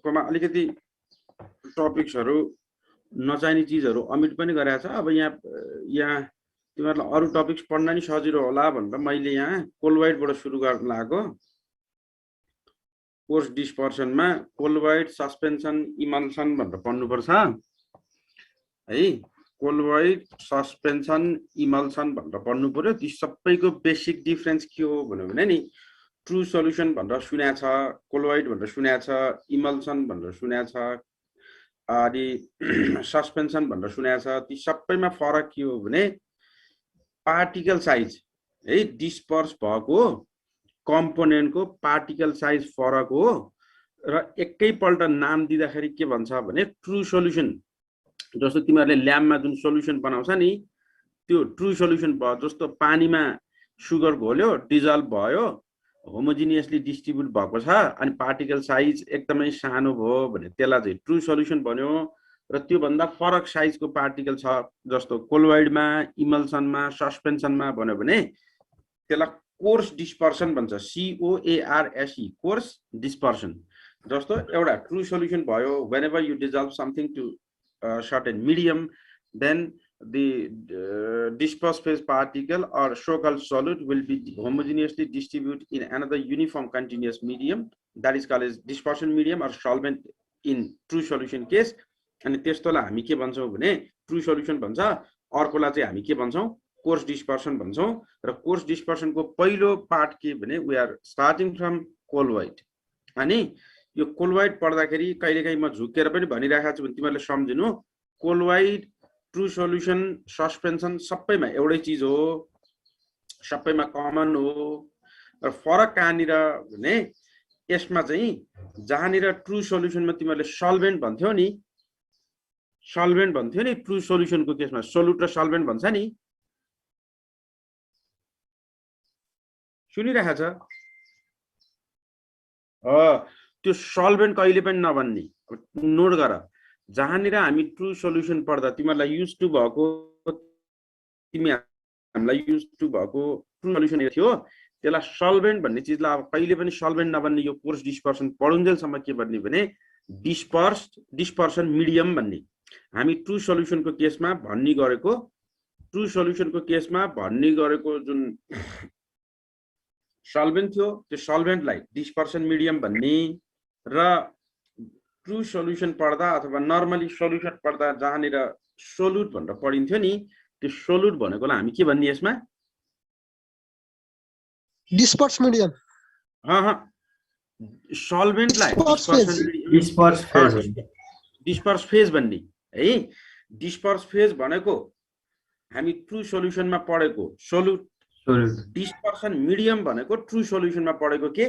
कोमा अलिकति टपिक्सहरु नचाहिने चीजहरु अमिट पनि गरेछ। अब यहाँ तिमीहरुलाई अरु टपिक्स पढ्न नि सजिलो होला भनेर मैले यहाँ कोलवाइडबाट सुरु गर्न लागेको। कोर्स डिस्पर्सनमा कोलवाइड, सस्पेन्सन, इमल्सन भनेर पढ्नुपर्छ है। कोलवाइड, सस्पेन्सन, इमल्सन भनेर पढ्नु पर्यो। ती सबैको बेसिक डिफरेन्स के हो भने नि ट्रु सोल्युसन भनेर सुनेको छ, कोलवाइड भनेर सुनेको छ, इमल्सन भनेर सुनेको छ, अनि सस्पेन्सन भनेर सुनेको छ। ती सबैमा फरक के हो भने पार्टिकल साइज है, डिस्पर्स भएको कम्पोनेन्टको पार्टिकल साइज फरक हो। र एकैपल्ट नाम दिँदाखेरि के भन्छ भने ट्रु सोल्युसन, जस्तो तिमीहरूले ल्याबमा जुन सोल्युसन बनाउँछ नि त्यो ट्रु सोल्युसन भयो। जस्तो पानीमा सुगर घोल्यो, डिजल्भ भयो, होमोजिनियसली डिस्ट्रिब्युट भएको छ अनि पार्टिकल साइज एकदमै सानो भयो भने त्यसलाई चाहिँ ट्रु सोल्युसन भन्यो। र त्यो भन्दा फरक साइजको पार्टिकल छ जस्तो कोलवाइडमा, इमल्सनमा, सस्पेन्सनमा भन्यो भने त्यसलाई कोर्स डिस्पर्सन भन्छ, COARSE, कोर्स डिस्पर्सन। जस्तो एउटा ट्रु सोल्युसन भयो, whenever you dissolve something to certain medium, then the dispersed phase particle or so-called solute will be homogeneously distributed in another uniform continuous medium, that is called as dispersion medium or solvent in true solution case. अनि त्यस्तोलाई हामी के भन्छौं भने true solution भन्छ। अर्कोलाई चाहिँ हामी के भन्छौं, कोर्स डिस्पर्सन भन्छौं। र कोर्स डिस्पर्सनको पहिलो पार्ट के भने वी आर स्टार्टिङ फ्रम कोलवाइड। अनि यो कोलवाइड पढ्दाखेरि कहिलेकाहीँ म झुकेर पनि भनिरहेको छु भने तिमीहरूले सम्झिनु, कोलवाइड, ट्रु सोल्युसन, सस्पेन्सन सबैमा एउटै चीज हो, सबैमा कमन हो। र फरक कहाँनिर भने यसमा चाहिँ जहाँनिर ट्रु सोल्युसनमा तिमीहरूले सल्भेन्ट भन्थ्यौ नि, सल्भेन्ट भन्थ्यो नि ट्रु सोल्युसनको केसमा सोलुट र सल्भेन्ट भन्छ नि, सुनिरहेको छ? त्यो सल्भेन्ट कहिले पनि नभन्ने, नोट गर। जहाँनिर हामी ट्रु सोल्युसन पढ्दा तिमीहरूलाई युज टु भएको, तिमी हामीलाई युज टु भएको ट्रु सोल्युसन थियो, त्यसलाई सल्भेन्ट भन्ने चिजलाई अब कहिले पनि सल्भेन्ट नभन्ने। यो कोर्स डिस्पर्सन पढुन्जेलसम्म के भन्ने भने डिस्पर्सन मिडियम भन्ने। हामी ट्रु सोल्युसनको केसमा भन्ने गरेको, ट्रु सोल्युसनको केसमा भन्ने गरेको जुन सल्भेन्ट थियो त्यो सल्भेन्टलाई डिस्पर्सन मिडियम भन्ने। र ट्रु सोल्युसन पढ्दा अथवा नर्मली सोल्युसन पढ्दा जहाँनिर सोलुट भनेर पढिन्थ्यो नि, त्यो सोलुट भनेकोलाई हामी के भन्ने यसमा डिस्पर्स मिडियम। सल्भेन्टलाई डिस्पर्स फेज भन्ने है। डिस्पर्स फेज भनेको हामी ट्रु सोल्युसनमा पढेको सोलुट, डिस्पर्सन मिडियम भनेको ट्रु सोल्युसनमा पढेको के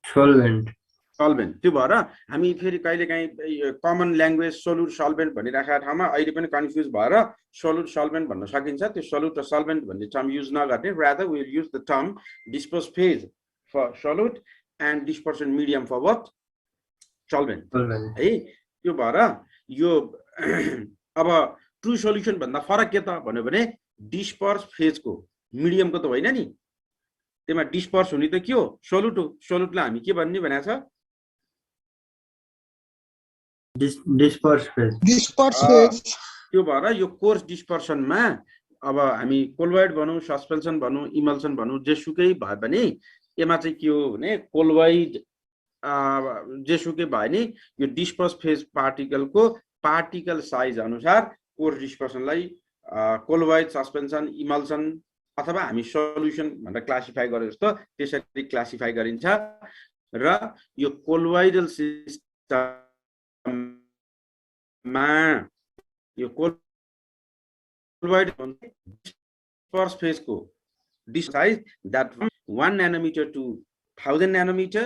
सल्भेन्ट। त्यो भएर हामी फेरि कहिलेकाहीँ कमन ल्याङ्ग्वेज सोलुट सल्भेन्ट भनिराखेको ठाउँमा अहिले पनि कन्फ्युज भएर सोलुट सल्भेन्ट भन्न सकिन्छ। त्यो सोलुट र सल्भेन्ट भन्ने टर्म युज नगर्ने, rather we will use the term disperse phase for solute and dispersion medium for what solvent है। त्यो भएर यो अब ट्रु सोल्युसन भन्दा फरक के त भन्यो भने डिस्पर्स फेजको मिडियमको त होइन नि, त्यसमा डिस्पर्स हुने त के हो सोलुट हो। सोलुटलाई हामी के भन्ने भनेको छ डिस्पर्स फेज। त्यो भएर यो कोर्स डिस्पर्सनमा अब हामी कोलवाइड भनौँ, सस्पेन्सन भनौँ, इमल्सन भनौँ, जेसुकै भयो भने यसमा चाहिँ के हो भने कोलवाइड जेसुकै भयो नि यो डिस्पर्स फेज पार्टिकलको पार्टिकल साइज अनुसार कोर्स डिस्पर्सनलाई कोलवाइड, सस्पेन्सन, इमल्सन अथवा हामी सोल्युसन भनेर क्लासिफाई गरे जस्तो त्यसरी क्लासिफाई गरिन्छ। र यो कोलवाइडल सिस्टममा यो कोलवाइड डिस्पर्स फेजको size that from 1 nanometre to 1000 nanometre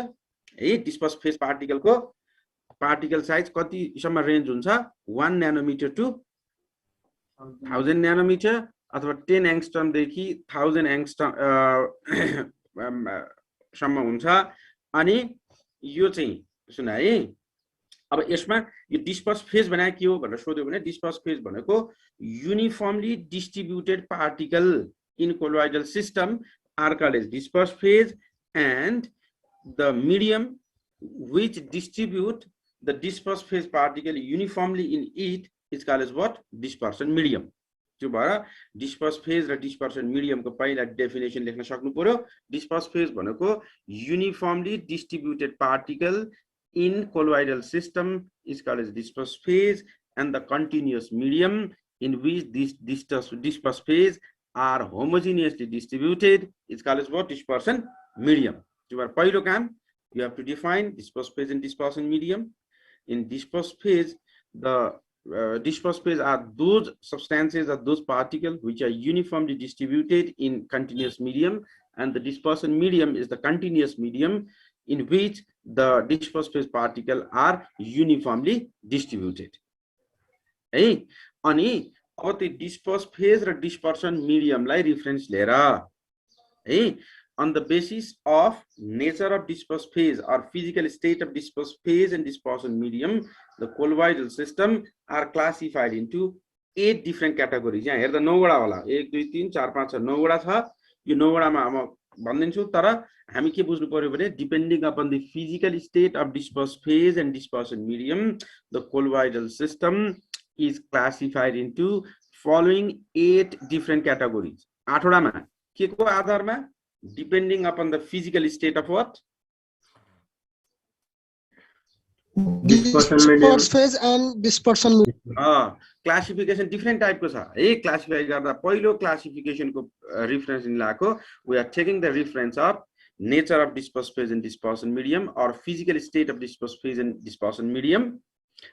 है। डिस्पर्स फेज पार्टिकलको पार्टिकल साइज कतिसम्म रेन्ज हुन्छ 1 नैनोमीटर टू 1000 नैनोमीटर अथवा 10 एंगस्ट्रम देखि 1000 एंगस्ट्रम सम्म हुन्छ। अनि यो चाहिँ सुन है, अब यसमा यो डिस्पर्स फेज भनेको के हो भनेर सोध्यो भने डिस्पर्स फेज भनेको uniformly distributed particle in colloidal system are called as disperse phase and the medium which distribute the dispersed phase particle uniformly in it is called as what? Dispersion medium. त्यो भएर dispersed phase र dispersion medium को पहिला definition लेख्न सक्नु पर्यो. Dispersed phase भनेको uniformly distributed particle in colloidal system is called as dispersed phase, and the continuous medium in which these dispersed phase are homogeneously distributed is called as what? Dispersion medium. त्यो भएर पहिलो काम, you have to define dispersed phase and dispersion medium. In dispersed phase, the dispersed phase are those substances or those particles which are uniformly distributed in continuous medium, and the dispersion medium is the continuous medium in which the dispersed phase particles are uniformly distributed. Hey, अनि अब त्यो dispersed phase र dispersion medium लाई reference लिएर, hey, on the basis of nature of dispersed phase or physical state of dispersed phase and dispersion medium, the colloidal system are classified into 8 different categories. यहाँ हेर्दा 9 वटा होला, 1 2 3 4 5 6 9 वटा छ. यो 9 वटामा म भन्दिन्छु, तर हामी के बुझ्नु पर्यो भने depending upon the physical state of dispersed phase and dispersion medium, the colloidal system is classified into following 8 different categories. 8 वटामा के को आधारमा? Depending upon the physical state of what? Dispersed phase and dispersion medium. Classification different type को छ है. Classify गर्दा पहिलो classification को reference लाको, we are taking the reference of nature of dispersed phase and dispersion medium or physical state of dispersed phase and dispersion medium.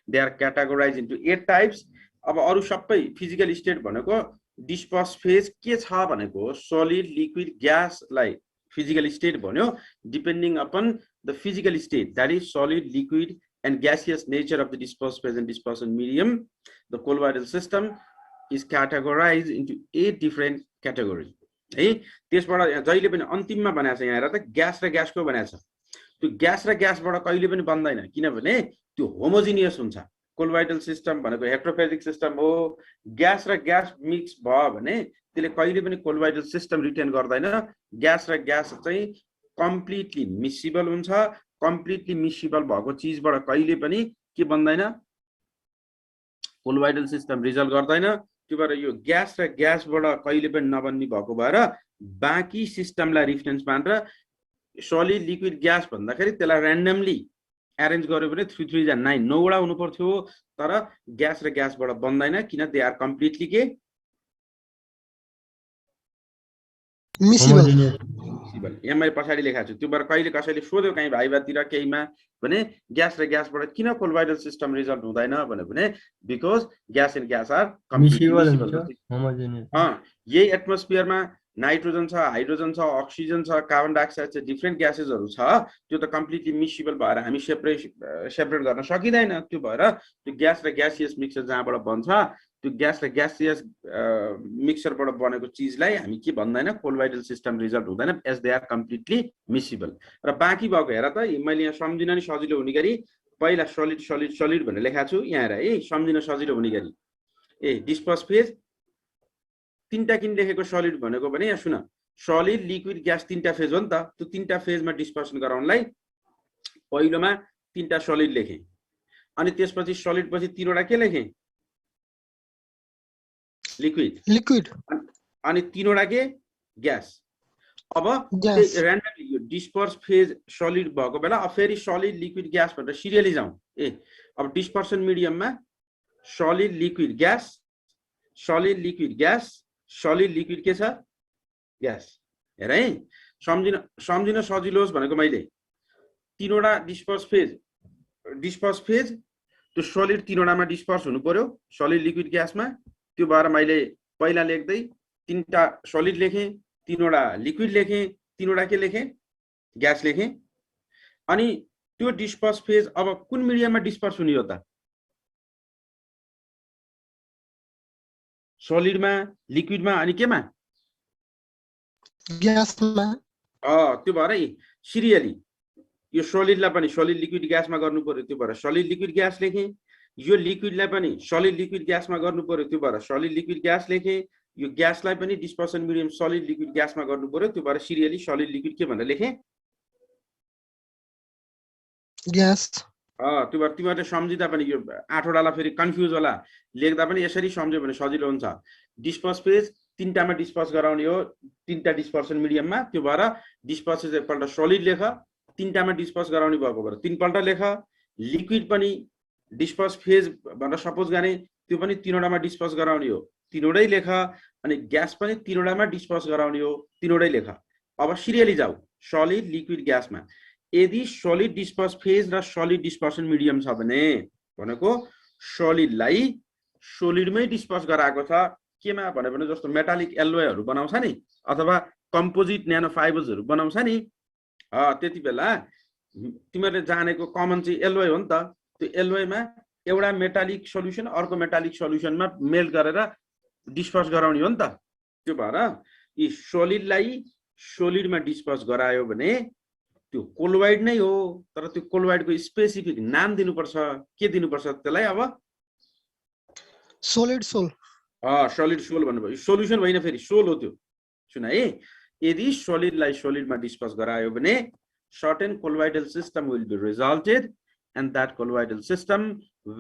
They are categorized into 8 types. अब अरु सबै physical state भनेको dispersed phase के छ भनेको solid, liquid, gas लाई physical state भन्यो. Depending upon the physical state, that is solid, liquid and gaseous nature of the dispersed phase and dispersion medium, the colloidal system is categorized into 8 different categories. है त्यसबाट जहिले पनि अन्तिममा बनाएको छ यहाँ हेर त ग्यास र ग्यासको बनाएको छ. त्यो ग्यास र ग्यासबाट कहिले पनि बन्दैन, किनभने त्यो होमोजिनियस हुन्छ. कोलोइडल सिस्टम भनेको हेट्रोफेजिक सिस्टम हो. ग्यास र ग्यास मिक्स भयो भने त्यसले कहिले पनि कोलोइडल सिस्टम रिटेन गर्दैन. ग्यास र ग्यास चाहिँ कम्प्लिटली मिसिबल हुन्छ. कम्प्लिटली मिसिबल भएको चीजबाट कहिले पनि के बन्दैन? कोलोइडल सिस्टम रिजल्ट गर्दैन. त्यो भएर यो ग्यास र ग्यासबाट कहिले पनि नबन्ने भएको भएर बाँकी सिस्टमलाई रेफरेन्स मानेर सलिड, लिक्विड, ग्यास भन्दाखेरि त्यसलाई र्यान्डमली अरेन्ज गर्यो भने 3 3 जा 9 9 वटा हुनु पर्थ्यो. तर ग्यास र ग्यासबाट बन्दैन, किन दे आर कम्प्लिटली के मिसिबल. यहाँ मैले पछाडि लेखाएको छु. त्यो भएर कहिले कसैले सोध्यो कहीँ भाइभातिर केहीमा भने ग्यास र ग्यासबाट किन कोलोइडल सिस्टम रिजल्ट हुँदैन भने because gas and gas are completely miscible. यही एटमोस्फियरमा नाइट्रोजन छ, हाइड्रोजन छ, अक्सिजन छ, कार्बन डाइअक्साइड छ, डिफ्रेन्ट ग्यासेसहरु छ. त्यो त कम्प्लिटली मिसिबल भएर हामी सेपरेट गर्न सकिदैन. त्यो भएर त्यो ग्यास र ग्यासियस मिक्सचर जहाँबाट बन्छ, त्यो ग्यास र ग्यासियस मिक्सचरबाट बनेको चीजलाई हामी के भन्दैन? कोलोइडल सिस्टम रिजल्ट हुँदैन, as they are completely miscible. र बाँकी भएको हेर त, मैले यहाँ सम्झिन नि सजिलो हुने गरी पहिला सलिड सलिड सलिड भनेर लेखाएको छु. यहाँ हेर है, सम्झिन सजिलो हुने गरी डिस्पर्स फेज 3टा किन लेखेको सलिड भनेको भने यहाँ सुन, सलिड, लिक्विड, ग्यास 3टा फेज हो नि त. त्यो 3टा फेजमा डिस्पर्सन गराउनलाई पहिलोमा 3टा सलिड लेखेँ, अनि त्यसपछि सलिड पछि 3 वटा के लेखेँ? लिक्विड, अनि 3 वटा के? ग्यास. अब र्यान्डमली यो डिस्पर्स फेज सलिड भएको बेला अब फेरि सलिड, लिक्विड, ग्यास भनेर सिरियली जाउँ. अब डिस्पर्सन मिडियममा solid, liquid, gas, solid, liquid, gas, solid, liquid के छ? ग्यास. हेर है, सम्झिन सजिलो होस् भनेको मैले 3 वटा डिस्पर्स फेज त्यो सलिड 3 वटामा डिस्पर्स हुनु पर्यो, सलिड, लिक्विड, ग्यासमा. त्यो भएर मैले पहिला लेख्दै 3टा सलिड लेखेँ, 3 वटा लिक्विड लेखेँ, 3 वटा के लेखेँ? ग्यास लेखेँ. अनि त्यो डिस्पर्स फेज अब कुन मिडियममा डिस्पर्स हुने हो त? सलिडमा, लिक्विडमा, अनि केमा? ग्यासमा. त्यो भएर सिरियली यो सलिडलाई पनि सलिड, लिक्विड, ग्यासमा गर्नु पर्यो. त्यो भएर सलिड, लिक्विड, ग्यास लेखेँ. यो लिक्विडलाई पनि सलिड, लिक्विड, ग्यासमा गर्नु पर्यो. त्यो भएर सलिड, लिक्विड, ग्यास लेखेँ. यो ग्यासलाई पनि डिस्पर्सन मिडियम सलिड, लिक्विड, ग्यासमा गर्नु पर्यो. त्यो भएर सिरियली सलिड, लिक्विड के भनेर लेखेँ? ग्यास. तिमीहरूले सम्झिँदा पनि यो 8वटालाई फेरि कन्फ्युज होला लेख्दा पनि यसरी सम्झ्यो भने सजिलो हुन्छ डिस्पर्स फेज 3टामा डिस्पर्स गराउने हो 3टा डिस्पर्सन मिडियममा त्यो भएर डिस्पर्स फेज एकपल्ट सलिड लेख 3टामा डिस्पर्स गराउने भएको भएर 3पल्ट लेख लिक्विड पनि डिस्पर्स फेज भनेर सपोज गर्ने त्यो पनि 3वटामा डिस्पर्स गराउने हो 3वटै लेख अनि ग्यास पनि 3वटामा डिस्पर्स गराउने हो 3वटै लेख अब सिरियली जाऊ सलिड लिक्विड ग्यासमा यदि सलिड डिस्पर्स फेज र सलिड डिस्पर्सन मिडियम छ भने भनेको सलिडलाई सोलिडमै डिस्पर्स गराएको छ केमा भने जस्तो मेटालिक एलोयहरू बनाउँछ नि अथवा कम्पोजिट न्यानो फाइबर्सहरू बनाउँछ नि त्यति बेला तिमीहरूले जानेको कमन चाहिँ एलोय हो नि त त्यो एलोयमा एउटा मेटालिक सोल्युसन अर्को मेटालिक सोल्युसनमा मेल्ट गरेर डिस्पर्स गराउने हो नि त त्यो भएर यी सोलिडलाई सोलिडमा डिस्पर्स गरायो भने त्यो कोलोइड नै हो तर त्यो कोलोइडको स्पेसिफिक नाम दिनुपर्छ के दिनुपर्छ त्यसलाई अब solid soul सलिड सोल भन्नुभयो सोल्युसन होइन फेरि सोल हो त्यो सुन है यदि सलिडलाई सलिडमा डिस्पर्स गरायो भने certain colloidal system will be resulted and that colloidal system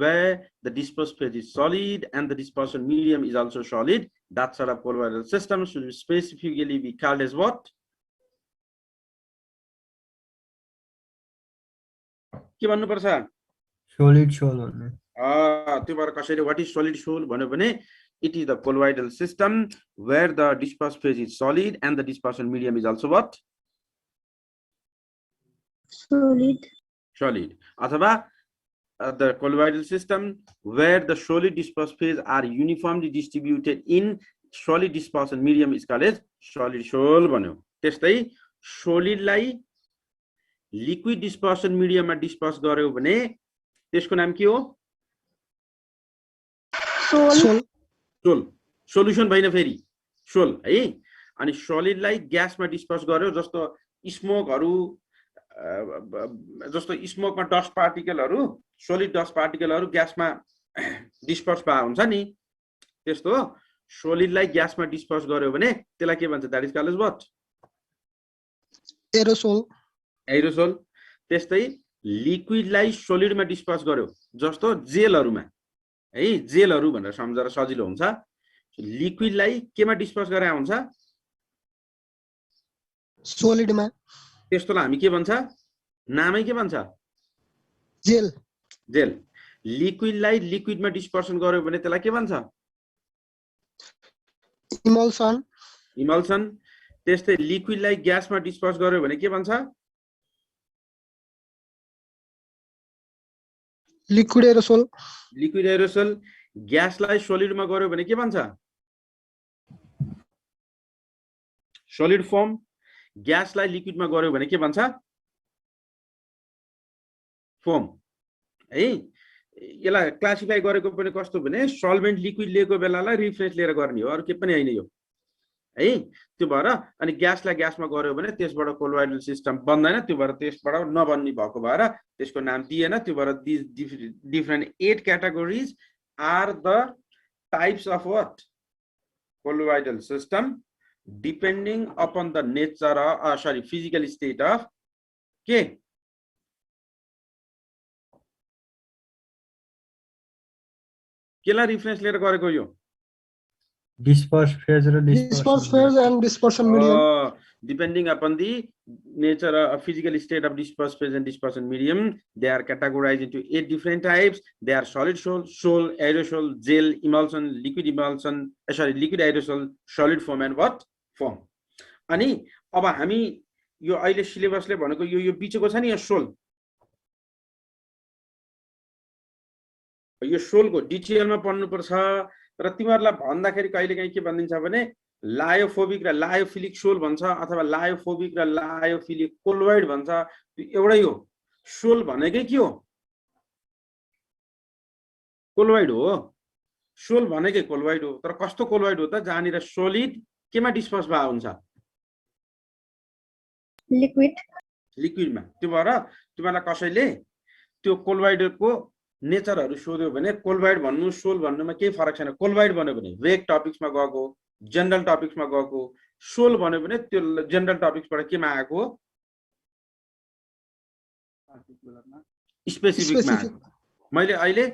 where the dispersed phase is solid and the dispersion medium is also solid that sort of colloidal system should specifically be called as what के भन्नुपर्छ solid shoal भन्ने त्यो भएर कसैले what is solid shoal भन्यो भने it is the colloidal system where the dispersed phase is solid and the dispersion medium is also what solid अथवा the colloidal system where the solid dispersed phase are uniformly distributed in solid dispersion medium is called as solid shoal भन्यो त्यस्तै solidलाई liquid dispersion मिडियममा disperse गर्यो भने त्यसको नाम के हो soul sole solution भएन फेरि सोल है अनि सलिडलाई ग्यासमा डिस्पर्स गर्यो जस्तो स्मोकहरु जस्तो स्मोकमा डस्ट पार्टिकलहरु सोलिड डस्ट पार्टिकलहरु ग्यासमा डिस्पर्स भए हुन्छ नि त्यस्तो सोलिडलाई ग्यासमा डिस्पर्स गर्यो भने त्यसलाई के भन्छ that is called as what aerosol aerosol त्यस्तै लिक्विडलाई सोलिडमा डिस्पर्स गर्यो जस्तो जेलहरुमा है जेलहरु भनेर सम्झेर सजिलो हुन्छ लिक्विडलाई केमा डिस्पर्स गरे हुन्छ solid मा त्यस्तोलाई हामी के भन्छ नामै के भन्छ gel जेल लिक्विडलाई लिक्विडमा डिस्पर्सन गर्यो भने त्यसलाई के भन्छ emulsion इमल्सन त्यस्तै लिक्विडलाई ग्यासमा डिस्पर्स गर्यो भने के भन्छ liquid aerosol लिक्विड एरोसोल ग्यासलाई सोलिडमा गर्यो भने के भन्छ सोलिड फर्म ग्यासलाई लिक्विडमा गर्यो भने के भन्छ फर्म है यसलाई क्लासिफाई गरेको पनि कस्तो भने सल्भेन्ट लिक्विड लिएको बेलालाई रिफ्रेश लिएर गर्ने हो अरु के पनि हैन यो है त्यो भएर अनि ग्यासलाई ग्यासमा गर्यो भने त्यसबाट कोलोइडल सिस्टम बन्दैन त्यो भएर त्यसबाट नबन्ने भएको भएर त्यसको नाम दिएन त्यो भएर different 8 categories are the types of what colloidal system depending upon the nature of physical state of के केलाई रिफरेन्स लिएर गरेको यो disperse phase र disperse phase and dispersion medium depending upon the nature of physical state of dispersed phase and dispersion medium they are categorized into 8 different types they are solid shoal aerosol gel emulsion liquid emulsion liquid aerosol solid foam and what foam अनि अब हामी यो अहिले सिलेबसले भनेको यो बिचको छ नि यो सोल यो सोलको डिटेलमा पढ्नु पर्छ र तिमीहरुलाई भन्दाखेरि कहिलेकाहीँ के भनिन्छ भने लायोफोबिक र लायोफिलिक सोल भन्छ अथवा लायोफोबिक र लायोफिलिक कोलोइड भन्छ एउटै हो सोल भनेकै के हो कोलोइड हो सोल भनेकै कोलोइड हो तर कस्तो कोलोइड हो त जहाँनिर सोलिड केमा डिस्पर्स भए हुन्छ लिक्विडमा त्यो भएर तिमीहरुलाई कसैले त्यो कोलोइडको नेचरहरु सोध्यो भने कोलोइड भन्नु सोल भन्नुमा केही फरक छैन कोलोइड भन्यो भने वेग टपिक्समा गएको जनरल टपिक्समा गएको सोल भन्यो भने त्यो जनरल टपिक्सबाट केमा आएको स्पेसिफिकमा Specific. मैले अहिले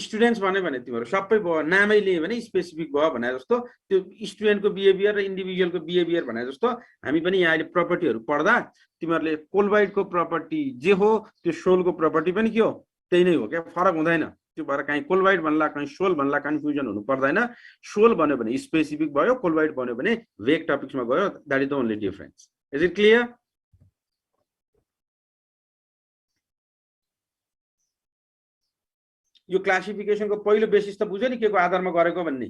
स्टुडेन्ट्स भने तिमीहरू सबै भयो नामै लिए भने स्पेसिफिक भयो भने जस्तो त्यो स्टुडेन्टको बिहेभियर र इन्डिभिजुअलको बिहेभियर भने जस्तो हामी पनि यहाँ अहिले प्रपर्टीहरू पढ्दा तिमीहरूले कोलवाइडको प्रपर्टी जे हो त्यो सोलको प्रपर्टी पनि के हो त्यही नै हो क्या फरक हुँदैन त्यो भएर कहीँ कोलवाइड भन्ला कहीँ सोल भन्ला कन्फ्युजन हुनु पर्दैन सोल भन्यो भने स्पेसिफिक भयो कोलवाइड भन्यो भने वेग टपिक्समा गयो that is the only difference is it clear यो क्लासिफिकेसनको पहिलो बेसिस त बुझ्यो नि के को आधारमा गरेको भन्ने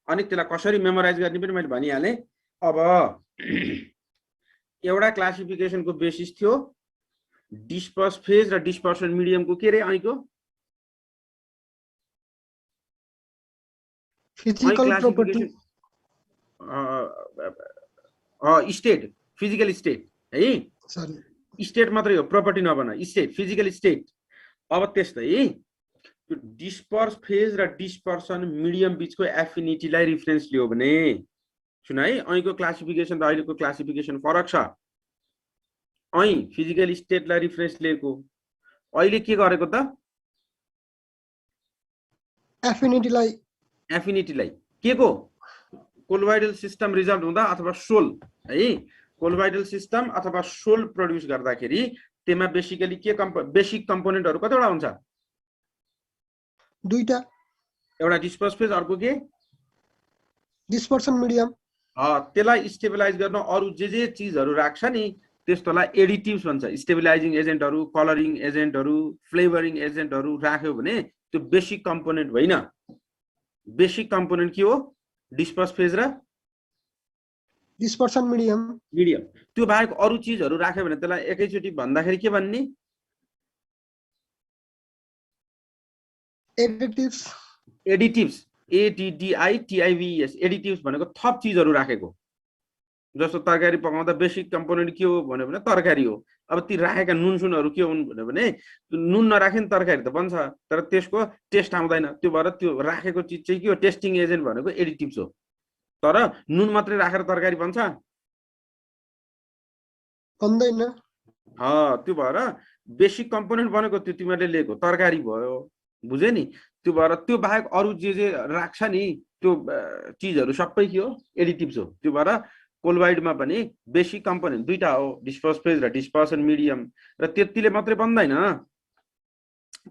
अनि त्यसलाई कसरी मेमोराइज गर्ने पनि मैले भनिहालेँ अब एउटा क्लासिफिकेसनको बेसिस थियो डिस्पर्स फेज र डिस्पर्सन मिडियमको के रे अहिलेको Physical property. State physical state है Sorry. स्टेट मात्रै हो प्रपर्टी नभन स्टेट फिजिकल स्टेट अब त्यस्तै त्यो डिस्पर्स फेज र डिस्पर्सन मिडियम बिचको एफिनिटीलाई रिफरेन्स लियो भने सुन है अहिलेको क्लासिफिकेसन र अहिलेको क्लासिफिकेसन फरक छ અહીં फिजिकल स्टेटलाई रिफरेन्स लिएको अहिले के गरेको त एफिनिटीलाई के को कोलोइडल सिस्टम रिजल्ट हुँदा अथवा सोल है कोलोइडल सिस्टम अथवा सोल प्रोड्युस गर्दाखेरि त्यसमा बेसिकली के बेसिक कम्पोनेन्टहरु कतिवटा हुन्छ दुईटा एउटा डिस्पर्स फेज अर्को के डिस्पर्सन मिडियम त्यसलाई स्टेबलाइज गर्न अरु जे चीजहरु राख्छ नि त्यस्तोलाई एडिटिभ्स भन्छ स्टेबलाइजिङ एजेन्टहरु कलरिङ एजेन्टहरु फ्लेभरिङ एजेन्टहरु राख्यो भने त्यो बेसिक कम्पोनेन्ट होइन बेसिक कम्पोनेन्ट के हो डिस्पर्स फेज र डिस्पर्सन मिडियम त्यो बाहेक अरु चीजहरु राख्यो भने त्यसलाई एकैचोटी भन्दाखेरि के भन्ने एडिटिभ्स एडिटिभ्स एडिटिभ्स भनेको थप चीजहरु राखेको जस्तो तरकारी पकाउँदा बेसिक कम्पोनेन्ट के हो भन्यो भने तरकारी हो अब ती राखेका नुनसुनहरु के हुन् भन्यो भने नुन नराखे नि तरकारी त बन्छ तर त्यसको टेस्ट आउँदैन त्यो भएर त्यो राखेको चीज चाहिँ के हो टेस्टिङ एजेन्ट भनेको एडिटिभ्स हो तर नुन मात्रै राखेर तरकारी बन्छ बन्दैन त्यो भएर बेसिक कम्पोनेन्ट बनेको त्यो तिमीले लिएको तरकारी भयो बुझे नि त्यो भएर त्यो बाहेक अरु जे राख्छ नि त्यो चीजहरु सबै के हो एडिटिभ्स हो त्यो भएर कोलोइडमा पनि बेसिक कम्पोनेन्ट दुईटा हो डिस्पर्स फेज र डिस्पर्सन मिडियम र त्यतिले मात्रै बन्दैन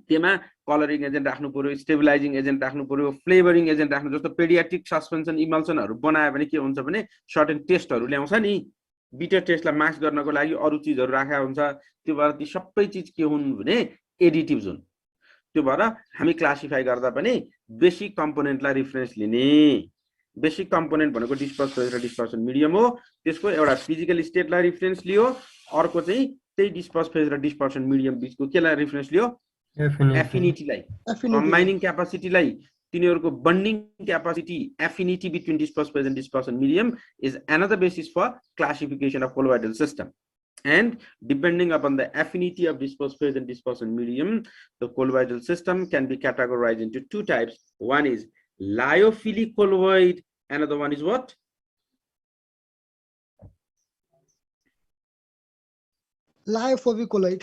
त्यसमा कलरिङ एजेन्ट राख्नु पर्यो स्टेबलाइजिङ एजेन्ट राख्नु पर्यो फ्लेभरिङ एजेन्ट राख्नु जस्तो पेडियाट्रिक सस्पेन्सन इमल्सनहरु बनायो भने के हुन्छ भने सर्टेन टेस्टहरु ल्याउँछ नि बिटर टेस्टलाई मार्क्स गर्नको लागि अरु चीजहरु राखेका हुन्छ त्यो भएर ती सबै चीज के हुन् भने एडिटिभ्स हुन् त्यो भएर हामी क्लासिफाई गर्दा पनि बेसिक कम्पोनेन्टलाई रेफरेन्स लिने बेसिक कम्पोनेन्ट भनेको डिस्पर्स फेज र डिस्पर्सन मिडियम हो त्यसको एउटा फिजिकल स्टेटलाई रेफरेन्स लियो अर्को चाहिँ त्यही डिस्पर्स फेज र डिस्पर्सन मिडियम बिचको केलाई रेफरेन्स लियो एफिनिटीलाई कम्बाइनिङ क्यापासिटीलाई तिनीहरुको bonding capacity affinity between disperse phase and dispersion medium is another basis for classification of colloidal system and depending upon the affinity of disperse phase and dispersion medium the colloidal system can be categorized into two types. One is lyophilic colloid, another one is what? Lyophobic colloid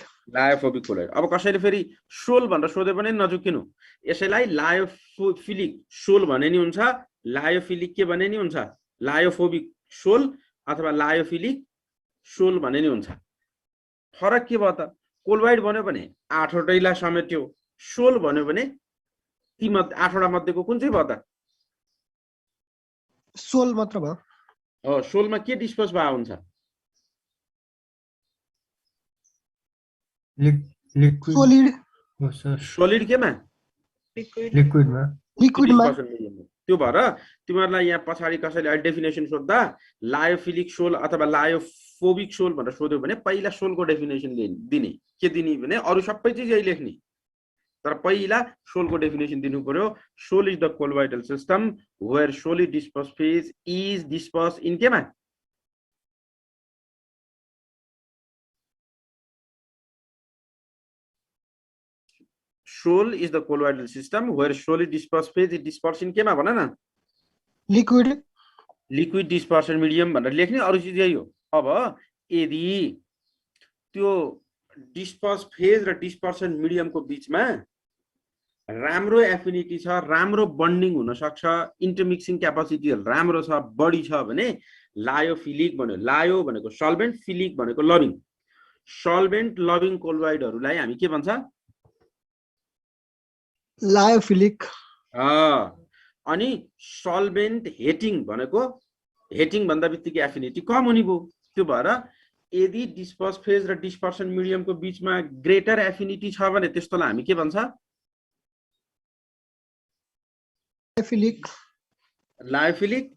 अब कसैले फेरि sole भनेर सोधे पनि नजुकिनु यसैलाई lyophilic sol भने नि हुन्छ लायोफिलिक के भने नि हुन्छ लायोफोबिक सोल अथवा लायोफिलिक सोल भने नि हुन्छ फरक के भयो त कोलोइड भन्यो भने 8वटैलाई समेट्यो सोल भन्यो भने ती मध्ये 8वटा मध्येको कुन चाहिँ भयो त सोल मात्र भयो सोलमा के डिस्पर्स भयो हुन्छ सोलिड केमा लिक्विडमा त्यो भएर तिमीहरुलाई यहाँ पछाडी कसैले डेफिनेसन सोध्दा लायोफिलिक सोल अथवा लायोफोबिक सोल भनेर सोध्यो भने पहिला सोलको डेफिनेसन दिने के दिने भने अरु सबै चीज यही लेख्ने तर पहिला सोलको डेफिनेसन दिनु पर्यो sol is the colloidal system where solid disperse phase is disperse in केमा Shoal is the colloidal system where solid disperse phase is dispersed in केमा भन न लिक्विड डिस्पर्सन मिडियम भनेर लेख्ने अरु चीज यही हो अब यदि त्यो डिस्पर्स फेज र डिस्पर्सन मिडियमको बीचमा राम्रो एफिनिटी छ, राम्रो बन्डिङ हुन सक्छ, इन्टरमिक्सिङ क्यापासिटी राम्रो छ, बढी छ भने लायोफिलिक भन्यो। लायो भनेको सल्भेन्ट, फिलिक भनेको लभिङ। सल्भेन्ट लभिङ कोलोइडहरूलाई हामी के भन्छ? लायोफिलिक। अनि सल्भेन्ट हेटिङ भनेको, हेटिङ भन्दा बित्तिकै एफिनिटी कम हुने भयो। त्यो भएर यदि डिस्पर्स फेज र डिस्पर्सन मिडियमको बीचमा ग्रेटर एफिनिटी छ भने त्यस्तोलाई हामी के भन्छ? लायोफिलिक। लायोफिलिक।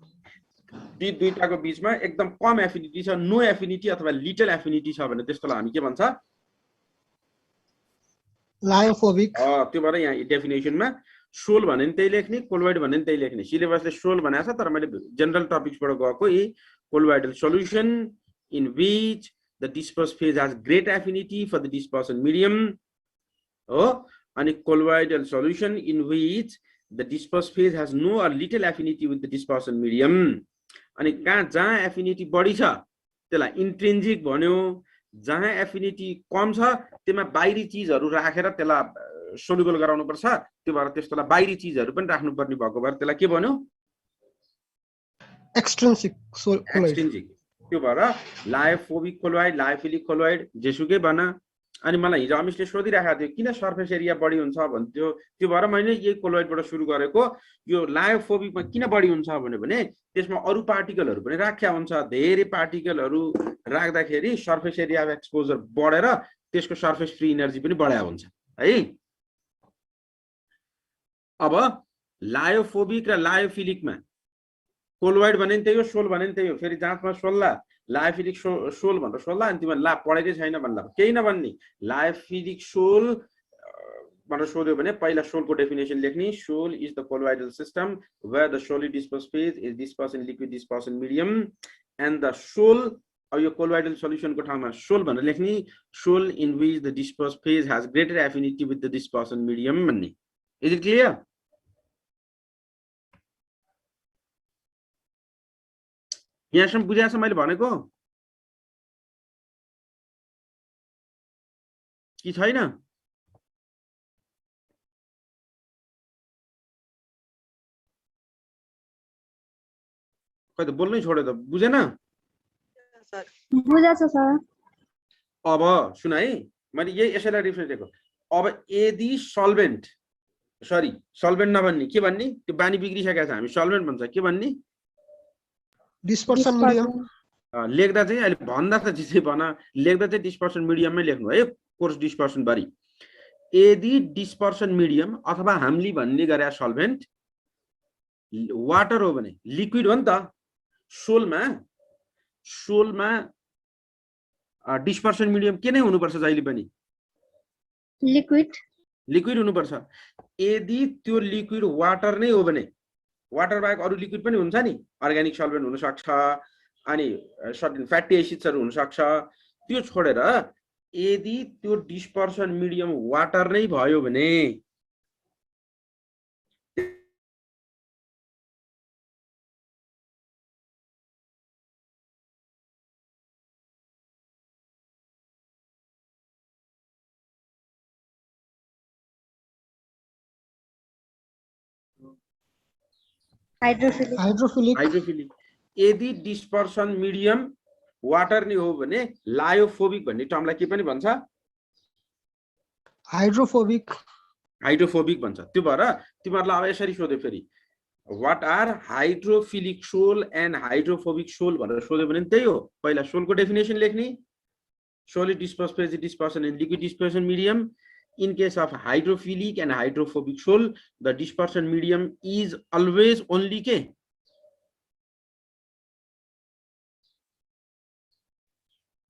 दुईटाको बीचमा एकदम कम एफिनिटी छ, नो एफिनिटी अथवा लिटल एफिनिटी छ भने त्यस्तोलाई हामी के भन्छ? लायोफोबिक। त्यो भएर यहाँ डेफिनेसनमा सोल भने नि त्यही लेख्ने, कोलोइड भने नि त्यही लेख्ने। सिलेबसले सोल भनेको छ, तर मैले जनरल टपिक्सबाट गएको यी colloidal solution in which the disperse phase has great affinity for the dispersion medium हो, अनि colloidal solution in which the disperse phase has no or little affinity with the dispersion medium. अनि जहाँ affinity बढी छ त्यसलाई इन्ट्रिन्जिक भन्यो, जहाँ affinity कम छ त्यसमा बाहिरी चिजहरू राखेर त्यसलाई सोल्युबल गराउनु पर्छ। त्यो भएर त्यस्तोलाई बाहिरी चिजहरू पनि राख्नु पर्ने भएको भएर त्यसलाई के भन्यो? एक्सट्रिन्सिक कोलोइड। एक्सट्रिन्जिक। त्यो भएर लायोफोबिक कोलोइड, लायोफिलिक कोलोइड जेसुकै भन। अनि मलाई हिजो अमिसले सोधिरहेको थियो किन सर्फेस एरिया बढी हुन्छ भन्थ्यो। त्यो भएर मैले यही कोलोइडबाट सुरु गरेको। यो लायोफोबिकमा किन बढी हुन्छ भने त्यसमा अरू पार्टिकलहरू पनि राख्या हुन्छ। धेरै पार्टिकलहरू राख्दाखेरि सर्फेस एरिया अफ एक्सपोजर बढेर त्यसको सर्फेस फ्री एनर्जी पनि बढाया हुन्छ है। अब लायोफोबिक र लायोफिलिकमा कोलोइड भने नि त्यही हो, सोल भने नि त्यही हो। फेरि जाँचमा सोल्ला लायोफिलिक सोल भनेर सोल्ला अनि तिमीले ला पढेकै छैन भन्ला, केही नभन्ने। लायोफिलिक सोल भनेर सोध्यो भने पहिला सोलको डेफिनेसन लेख्ने। Sol is the colloidal system where the solid disperse phase is disperse in liquid dispersion medium and the sol. अब यो कोलोइडल सल्युसनको ठाउँमा सोल भनेर लेख्ने। Sol in which the disperse phase has greater affinity with the dispersion medium भन्ने। Is it clear? यहाँसम्म बुझाएको छ मैले भनेको कि छैन? खै त बोल्नै छोड्यो त, बुझेन? बुझेछ सर। अब सुन है, मैले यही यसैलाई रिफरेन्स दिएको। अब यदि सल्भेन्ट नभन्ने के भन्ने? त्यो बानी बिग्रिसकेको छ, हामी सल्भेन्ट भन्छ। के भन्ने? Dispersion medium. लेख्दा चाहिँ अहिले भन्दा त जे भन, लेख्दा चाहिँ डिस्पर्सन मिडियममै लेख्नु है, कोर्स डिस्पर्सन बारी। यदि डिस्पर्सन मिडियम अथवा हामीले भन्ने गरे सल्भेन्ट वाटर हो भने, लिक्विड हो नि त। सोलमा डिस्पर्सन मिडियम के नै हुनुपर्छ जहिले पनि? लिक्विड हुनुपर्छ। यदि त्यो लिक्विड वाटर नै हो भने, वाटर बाहेक अरू लिक्विड पनि हुन्छ नि, अर्ग्यानिक सल्भेन्ट हुन सक्छ, अनि सर्टेन फ्याटी एसिड्सहरू हुन सक्छ। त्यो छोडेर यदि त्यो डिस्पर्सन मिडियम वाटर नै भयो भने हाइड्रोफिलिक। यदि डिस्पर्सन मिडियम वाटर नै हो भने लायोफोबिक भन्ने टर्मलाई के पनि भन्छ? हाइड्रोफोबिक भन्छ। त्यो भएर तिमीहरूलाई अब यसरी सोध्यो फेरि, what are hydrophilic sol and hydrophobic sol भनेर सोध्यो भने त्यही हो। पहिला सोलको डेफिनेसन लेख्ने। Solid disperse phase dispersion in liquid dispersion medium. In case of hydrophilic and hydrophobic soil, the dispersion medium is always only K.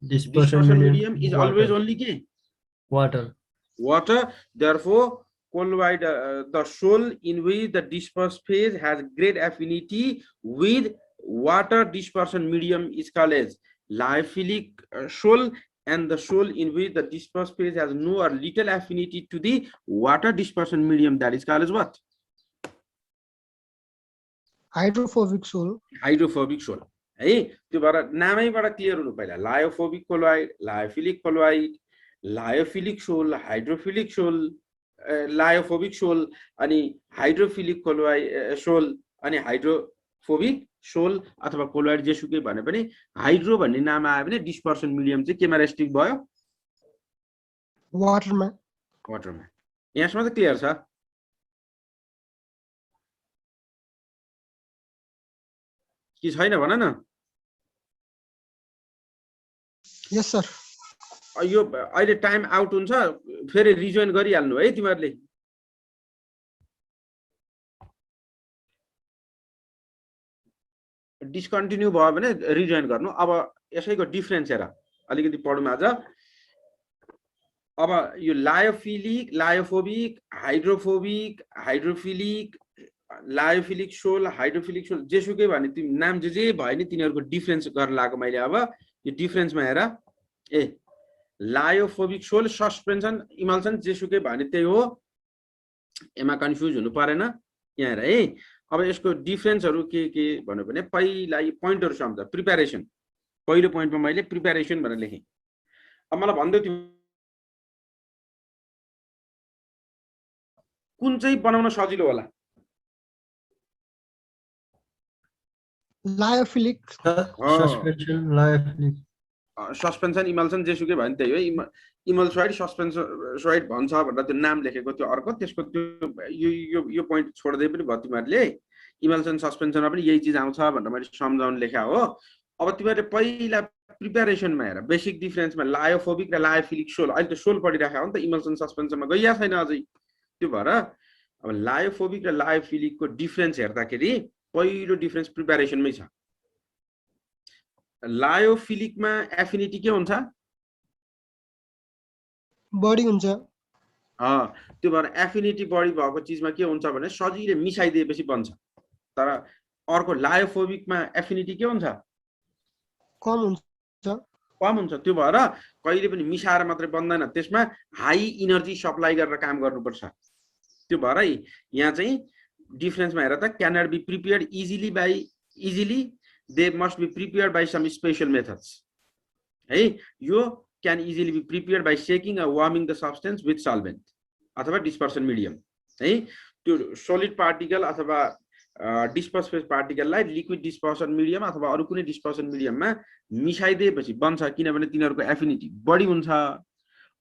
Dispersion medium is water. Always only K. Water. Therefore, colloid, the soil in which the dispersed phase has great affinity with water dispersion medium is called as lyophilic soil. And the soil in which the dispersed phase has no or little affinity to the water dispersion medium, that is called as what? Hydrophobic soil. Hydrophobic soil. है त्यो भएर नामैबाट clear हुनु पहिला lyophobic colloid lyophilic colloid lyophilic sol hydrophilic sol lyophobic sol अनि hydrophilic colloid sol अनि hydrophobic sol अथवा colloid जेसुकै भने पनि हाइड्रो भन्ने नाम आयो भने डिस्पर्सन मिडियम चाहिँ केमा रेस्ट्रिक्ट भयो वाटरमा वाटरमा यहाँसम्म त क्लियर छ कि छैन भन न यस सर यो अहिले टाइम आउट हुन्छ फेरि रिजोइन गरिहाल्नु है तिमीहरूले डिस्कन्टिन्यू भयो भने रिजोइन गर्नु अब यसैको डिफरेन्स हेर अलिकति पढौँ आज अब यो lyophilic lyophobic hydrophobic hydrophilic lyophilic sol hydrophilic sol जेसुकै भने तिमी नाम जे भयो नि तिनीहरूको डिफरेन्स गर्न लाग्यो मैले अब यो डिफरेन्समा हेर ए लायोफोबिक सोल सस्पेन्सन इमल्सन जेसुकै भने त्यही हो एमा कन्फ्युज हुनु परेन यहाँ हेर है अब यसको डिफरेन्सहरू के भन्नु भने पहिला पोइन्टहरु सम्झ प्रिपरेसन पहिलो पोइन्टमा मैले प्रिपरेसन भनेर लेखेँ अब मलाई भन्दै थियो कुन चाहिँ बनाउन सजिलो होला lyophilic suspension lyophilic suspension emulsion जेसुकै भयो नि त्यही हो इमल्सोइड सस्पेन्सोइड भन्छ भनेर त्यो नाम लेखेको थियो अर्को त्यसको त्यो यो पोइन्ट छोड्दै पनि भयो तिमीहरूले इमल्सन सस्पेन्सनमा पनि यही चिज आउँछ भनेर मैले सम्झाउन लेखा हो अब तिमीहरूले पहिला प्रिपरेसनमा हेर बेसिक डिफरेन्समा लायोफोबिक र लायोफिलिक सोल अहिले त सोल पढिराखेको हो नि त इमल्सन सस्पेन्सनमा गइया छैन अझै त्यो भएर अब लायोफोबिक र लायोफिलिकको डिफरेन्स हेर्दाखेरि पहिलो डिफरेन्स प्रिपरेसनमै छ लायोफिलिकमा एफिनिटी के हुन्छ बढी हुन्छ त्यो भएर एफिनिटी बढी भएको चिजमा के हुन्छ भने सजिलै मिसाइदिएपछि बन्छ तर अर्को लायोफोबिकमा एफिनिटी के हुन्छ कम हुन्छ त्यो भएर कहिले पनि मिसाएर मात्रै बन्दैन त्यसमा हाई इनर्जी सप्लाई गरेर काम गर्नुपर्छ त्यो भएर यहाँ चाहिँ डिफरेन्समा हेर त can not be prepared easily they must be prepared by some special methods है यो can easily be prepared by shaking or warming the substance with solvent अथवा dispersion medium है त्यो solid particle अथवा disperse phase particle लाई liquid dispersion medium अथवा अरु कुनै dispersion medium मा मिसाइदिएपछि बन्छ किनभने तिनीहरुको एफिनिटी बढी हुन्छ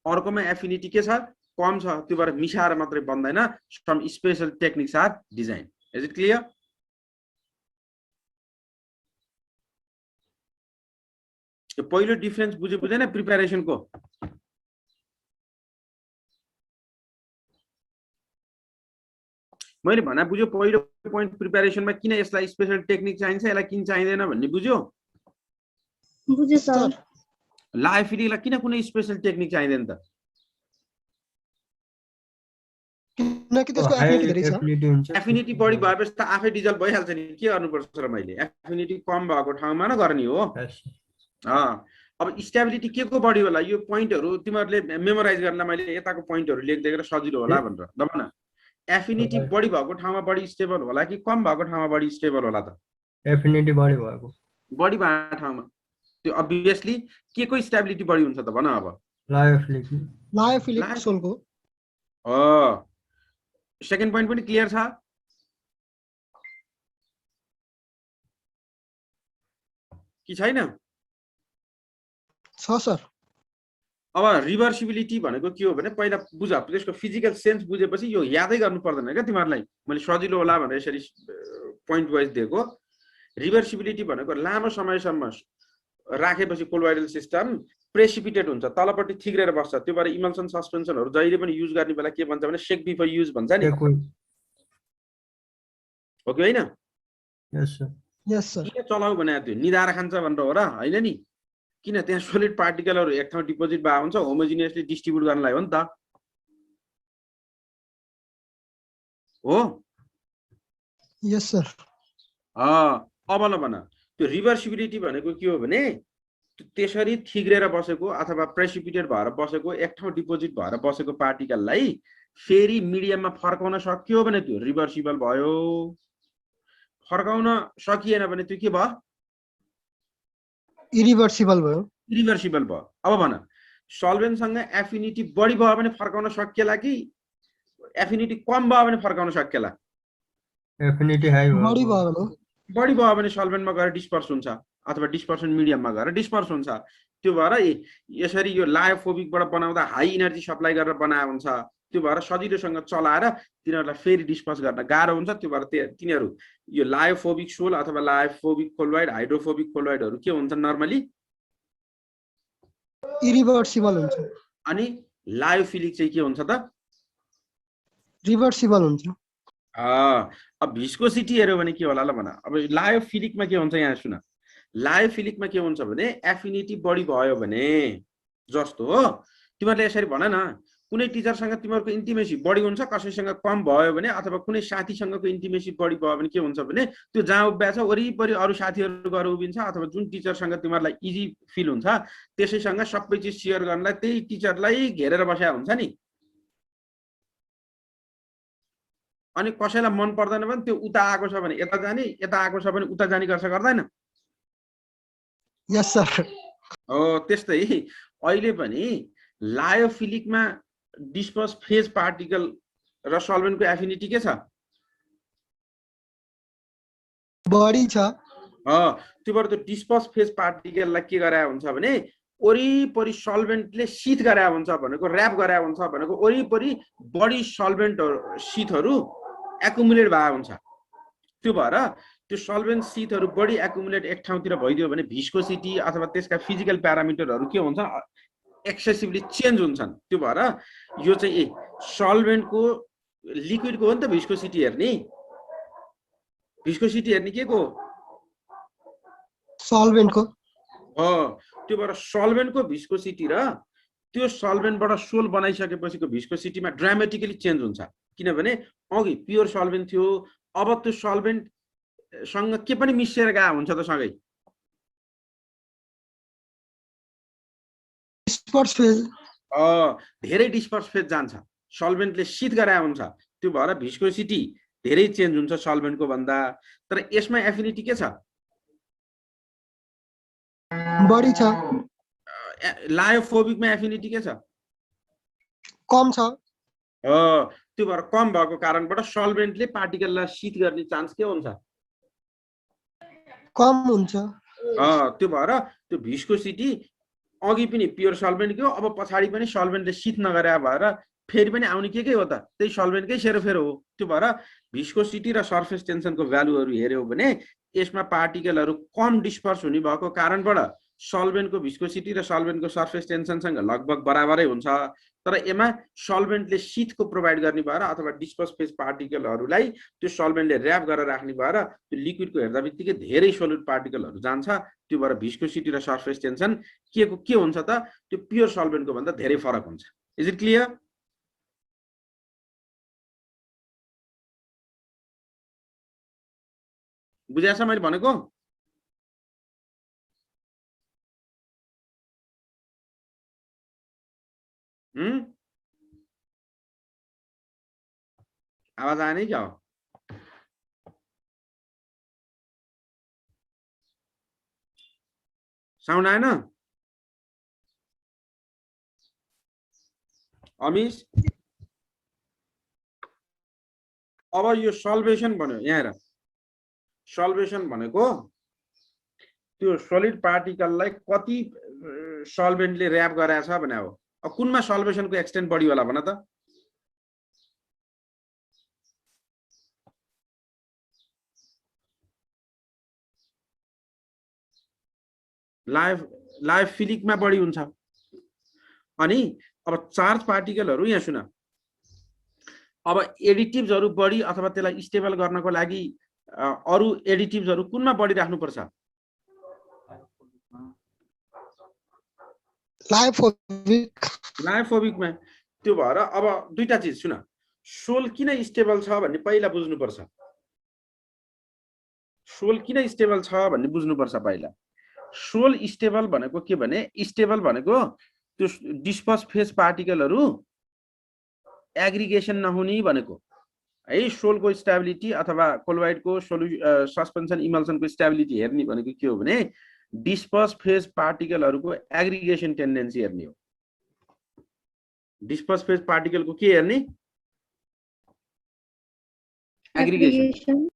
अर्कोमा एफिनिटी के छ कम छ त्यो भएर मिसाएर मात्रै बन्दैन some special techniques are designed is it clear पहिलो डिफरेन्स बुझेन प्रिपरेसनको मैले भना बुझ्यो पहिलो पोइन्ट प्रिपरेसनमा किन यसलाई स्पेशल टेक्निक चाहिन्छ यसलाई किन चाहिँदैन भन्ने बुझ्यो बुझ्यो सर लायोफिलिकलाई किन कुनै स्पेशल टेक्निक चाहिँदैन त किनकि त्यसको एफिनिटी धेरै छ एफिनिटी बढी भएपछि त आफै डिजल्भ भइहाल्छ नि के गर्नुपर्छ र मैले एफिनिटी कम भएको ठाउँमा न गर्ने हो अब स्टेबिलिटी के को बढी होला यो पोइन्टहरु तिमीहरुले मेमोराइज गर्न मैले यताको पोइन्टहरु लेख्दै सजिलो होला भनेर दबन एफिनिटी बढी भएको ठाउँमा बढी स्टेबल होला कि कम भएको ठाउँमा बढी स्टेबल होला त एफिनिटी बढी भएको ठाउँमा त्यो obviously के को स्टेबिलिटी बढी हुन्छ त भन अब लायोफिलिक सोलको सेकेन्ड पोइन्ट पनि क्लियर छ कि छैन छ सर अब रिभर्सिबिलिटी भनेको के हो भने पहिला बुझ त्यसको फिजिकल सेन्स बुझेपछि यो यादै गर्नु पर्दैन के तिमीहरुलाई मैले सजिलो होला भनेर यसरी पोइन्ट वाइज दिएको रिभर्सिबिलिटी भनेको लामो समयसम्म राखेपछि कोलोइडल सिस्टम प्रेसिपिटेट हुन्छ तलपट्टि थिग्रेर बस्छ त्यो भएर इमल्सन सस्पेन्सनहरु जहिले पनि युज गर्ने बेला के भन्छ भने शेक बिफोर युज भन्छ नि हो कि हैन यस सर किन चलाउ भने त्यो निदाएर खान्छ भनेर हो र हैन नि किन त्यहाँ सोलिड पार्टिकलहरु एक ठाउँ डिपोजिट भएको हुन्छ होमोजिनियसली डिस्ट्रिब्युट गर्नलाई हो नि त हो यस सर अब ल भन त्यो रिभर्सिबिलिटी भनेको के हो भने त्यसरी थिग्रेर बसेको अथवा प्रेसिपिटेट भएर बसेको एक ठाउँ डिपोजिट भएर बसेको पार्टिकललाई फेरि मिडियममा फर्काउन सक्यो भने त्यो रिभर्सिबल भयो फर्काउन सकिएन भने त्यो के भयो इरिभर्सिबल भयो इरिभर्सिबल भयो। अब भन सल्भेन्टसँग एफिनिटी बढी भयो भने फर्काउन सकिएला कि एफिनिटी कम भयो भने फर्काउन सकिएला? एफिनिटी हाई बढी भयो भयो भने बढी भयो भने सल्भेन्टमा गएर डिस्पर्स हुन्छ अथवा डिस्पर्सन मिडियममा गएर डिस्पर्स हुन्छ। त्यो भएर यसरी यो लायोफोबिकबाट बनाउँदा हाई इनर्जी सप्लाई गरेर बनाएको हुन्छ। त्यो भएर सजिलोसँग चलाएर तिनीहरूलाई फेरि डिस्पर्स गर्न गाह्रो हुन्छ। त्यो भएर तिनीहरू यो लायोफोबिक सोल अथवा लायोफोबिक कोलोइड हाइड्रोफोबिक कोलोइडहरू के हुन्छन् नर्मली? इरिभर्सिबल हुन्छ। अनि लायोफिलिक चाहिँ के हुन्छ त? रिभर्सिबल हुन्छ। अब भिस्कोसिटी हेऱ्यो भने के होला ल भन। अब लायोफिलिकमा के हुन्छ यहाँ सुन। लायोफिलिकमा के हुन्छ भने एफिनिटी बढी भयो भने जस्तो हो तिमीहरूले यसरी भन न कुनै टिचरसँग तिमीहरूको इन्टिमेसी बढी हुन्छ कसैसँग कम भयो भने अथवा कुनै साथीसँगको इन्टिमेसी बढी भयो भने के हुन्छ भने त्यो जहाँ उभिएको छ वरिपरि अरू साथीहरू गएर उभिन्छ अथवा जुन टिचरसँग तिमीहरूलाई इजी फिल हुन्छ त्यसैसँग सबै चिज सेयर गर्नलाई त्यही टिचरलाई घेरेर बसेको हुन्छ नि। अनि कसैलाई मन पर्दैन भने त्यो उता आएको छ भने यता जाने यता आएको छ भने उता जाने गर्छ गर्दैन? यस सर। हो त्यस्तै अहिले पनि लायोफिलिकमा डिस्पर्स फेज पार्टिकल र सल्भेन्टको एफिनिटी के छ? बढी छ। त्यो भएर त्यो डिस्पर्स फेज पार्टिकललाई के गराएको हुन्छ भने वरिपरि सल्भेन्टले शीत गराएको हुन्छ भनेको र्याप गराएको हुन्छ भनेको वरिपरि बढी सल्भेन्टहरू शीतहरू एकुमुलेट भएको हुन्छ। त्यो भएर त्यो सल्भेन्ट शीतहरू बढी एकुमुलेट एक ठाउँतिर भइदियो भने भिस्कोसिटी अथवा त्यसका फिजिकल प्यारामिटरहरू के हुन्छ एक्सेसिभली चेन्ज हुन्छन्। त्यो भएर यो चाहिँ सल्भेन्टको लिक्विडको हो नि त भिस्कोसिटी हेर्ने। भिस्कोसिटी हेर्ने के को? सल्भेन्टको। त्यो भएर सल्भेन्टको भिस्कोसिटी र त्यो सल्भेन्टबाट सोल बनाइसकेपछिको भिस्कोसिटीमा ड्रामेटिकली चेन्ज हुन्छ। किनभने अघि प्योर सल्भेन्ट थियो अब त्यो सल्भेन्टसँग के पनि मिसिएर गएको हुन्छ त सँगै डिस्पर्स फेज। धेरै डिस्पर्स फेज जान्छ सल्भेन्टले शीत गराएको हुन्छ। त्यो भएर भिस्कोसिटी धेरै चेन्ज हुन्छ सल्भेन्टको भन्दा। तर यसमा एफिनिटी के छ? बढी छ। लायोफोबिकमा एफिनिटी के छ? कम छ। त्यो भएर कम भएको कारणबाट सल्भेन्टले पार्टिकललाई शीत गर्ने चान्स के हुन्छ? कम हुन्छ। त्यो भएर त्यो भिस्कोसिटी अघि पनि प्योर सल्भेन्टकै हो अब पछाडि पनि सल्भेन्टले शीत नगरे भएर फेरि पनि आउने के हो त त्यही सल्भेन्टकै सेरोफेरो हो। त्यो भएर भिस्कोसिटी र सर्फेस टेन्सनको भ्यालुहरू हेऱ्यौ भने यसमा पार्टिकलहरू कम डिस्पर्स हुने भएको कारणबाट सल्भेन्टको भिस्कोसिटी र सल्भेन्टको सर्फेस टेन्सनसँग लगभग बराबरै हुन्छ। तर यसमा सल्भेन्टले शीतको प्रोभाइड गर्ने भएर अथवा डिस्पर्स फेज पार्टिकलहरूलाई त्यो सल्भेन्टले र्याप गरेर राख्ने भएर त्यो लिक्विडको हेर्दा बित्तिकै धेरै सोलिड पार्टिकलहरू जान्छ। त्यो भएर भिस्कोसिटी र सर्फेस टेन्सन के हुन्छ त त्यो प्योर सल्भेन्टको भन्दा धेरै फरक हुन्छ। Is it clear? बुझाएछ मैले भनेको? आवाज आए नहीं क्या? साउन्ड आएन? अमिश अब यो सल्भेसन भन्यो यहाँ हेर। सल्भेसन भनेको त्यो सोलिड पार्टिकललाई कति सल्भेन्टले र्याप गराएको छ भने हो। अब कुनमा सल्भेसनको एक्सटेन्ट बढी होला भन त? लायोफिलिकमा बढी हुन्छ। अनि अब चार्ज पार्टिकलहरू यहाँ सुन अब एडिटिभ्सहरू बढी अथवा त्यसलाई स्टेबल गर्नको लागि अरू एडिटिभ्सहरू कुनमा बढी राख्नुपर्छ? लायोफोबिकमा। त्यो भएर अब दुईटा चिज सुन सोल किन स्टेबल छ भन्ने पहिला बुझ्नुपर्छ। सोल किन स्टेबल छ भन्ने बुझ्नुपर्छ पहिला। सोल स्टेबल भनेको के भने स्टेबल भनेको त्यो डिस्पर्स फेज पार्टिकलहरू एग्रिगेसन नहुने भनेको है। सोलको स्टेबिलिटी अथवा कोलोइडको सस्पेन्सन इमल्सनको स्टेबिलिटी हेर्ने भनेको के हो भने डिस्पर्स फेज पार्टिकलहरुको एग्रिगेसन टेन्डेन्सी हेर्ने हो। डिस्पर्स फेज पार्टिकलको के हेर्ने? एग्रिगेसन।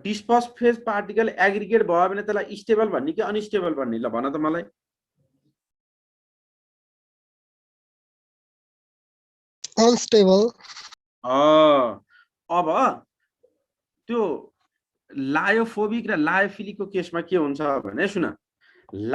डिस्पर्स फेज पार्टिकल एग्रिगेट भयो भने त्यसलाई स्टेबल भन्ने कि अनस्टेबल भन्ने? ल भन त मलाई। अनस्टेबल। अब त्यो लायोफोबिक र लायोफिलिकको केसमा के हुन्छ भने सुन, ल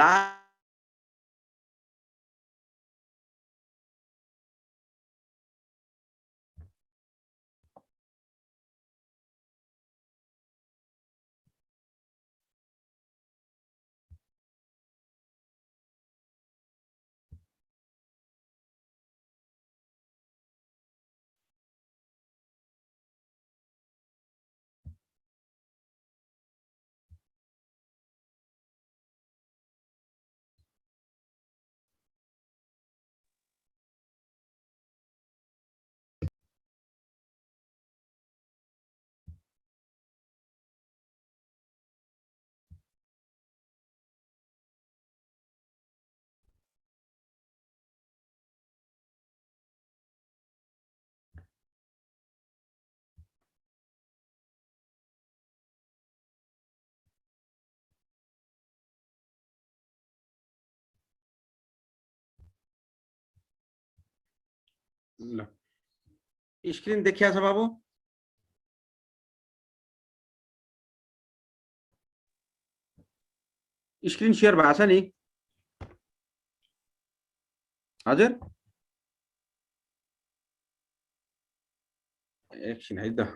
स्क्रिन देखिया छ बाबु? स्क्रिन शेयर भएको छ नि? हजुर एकछिन है त।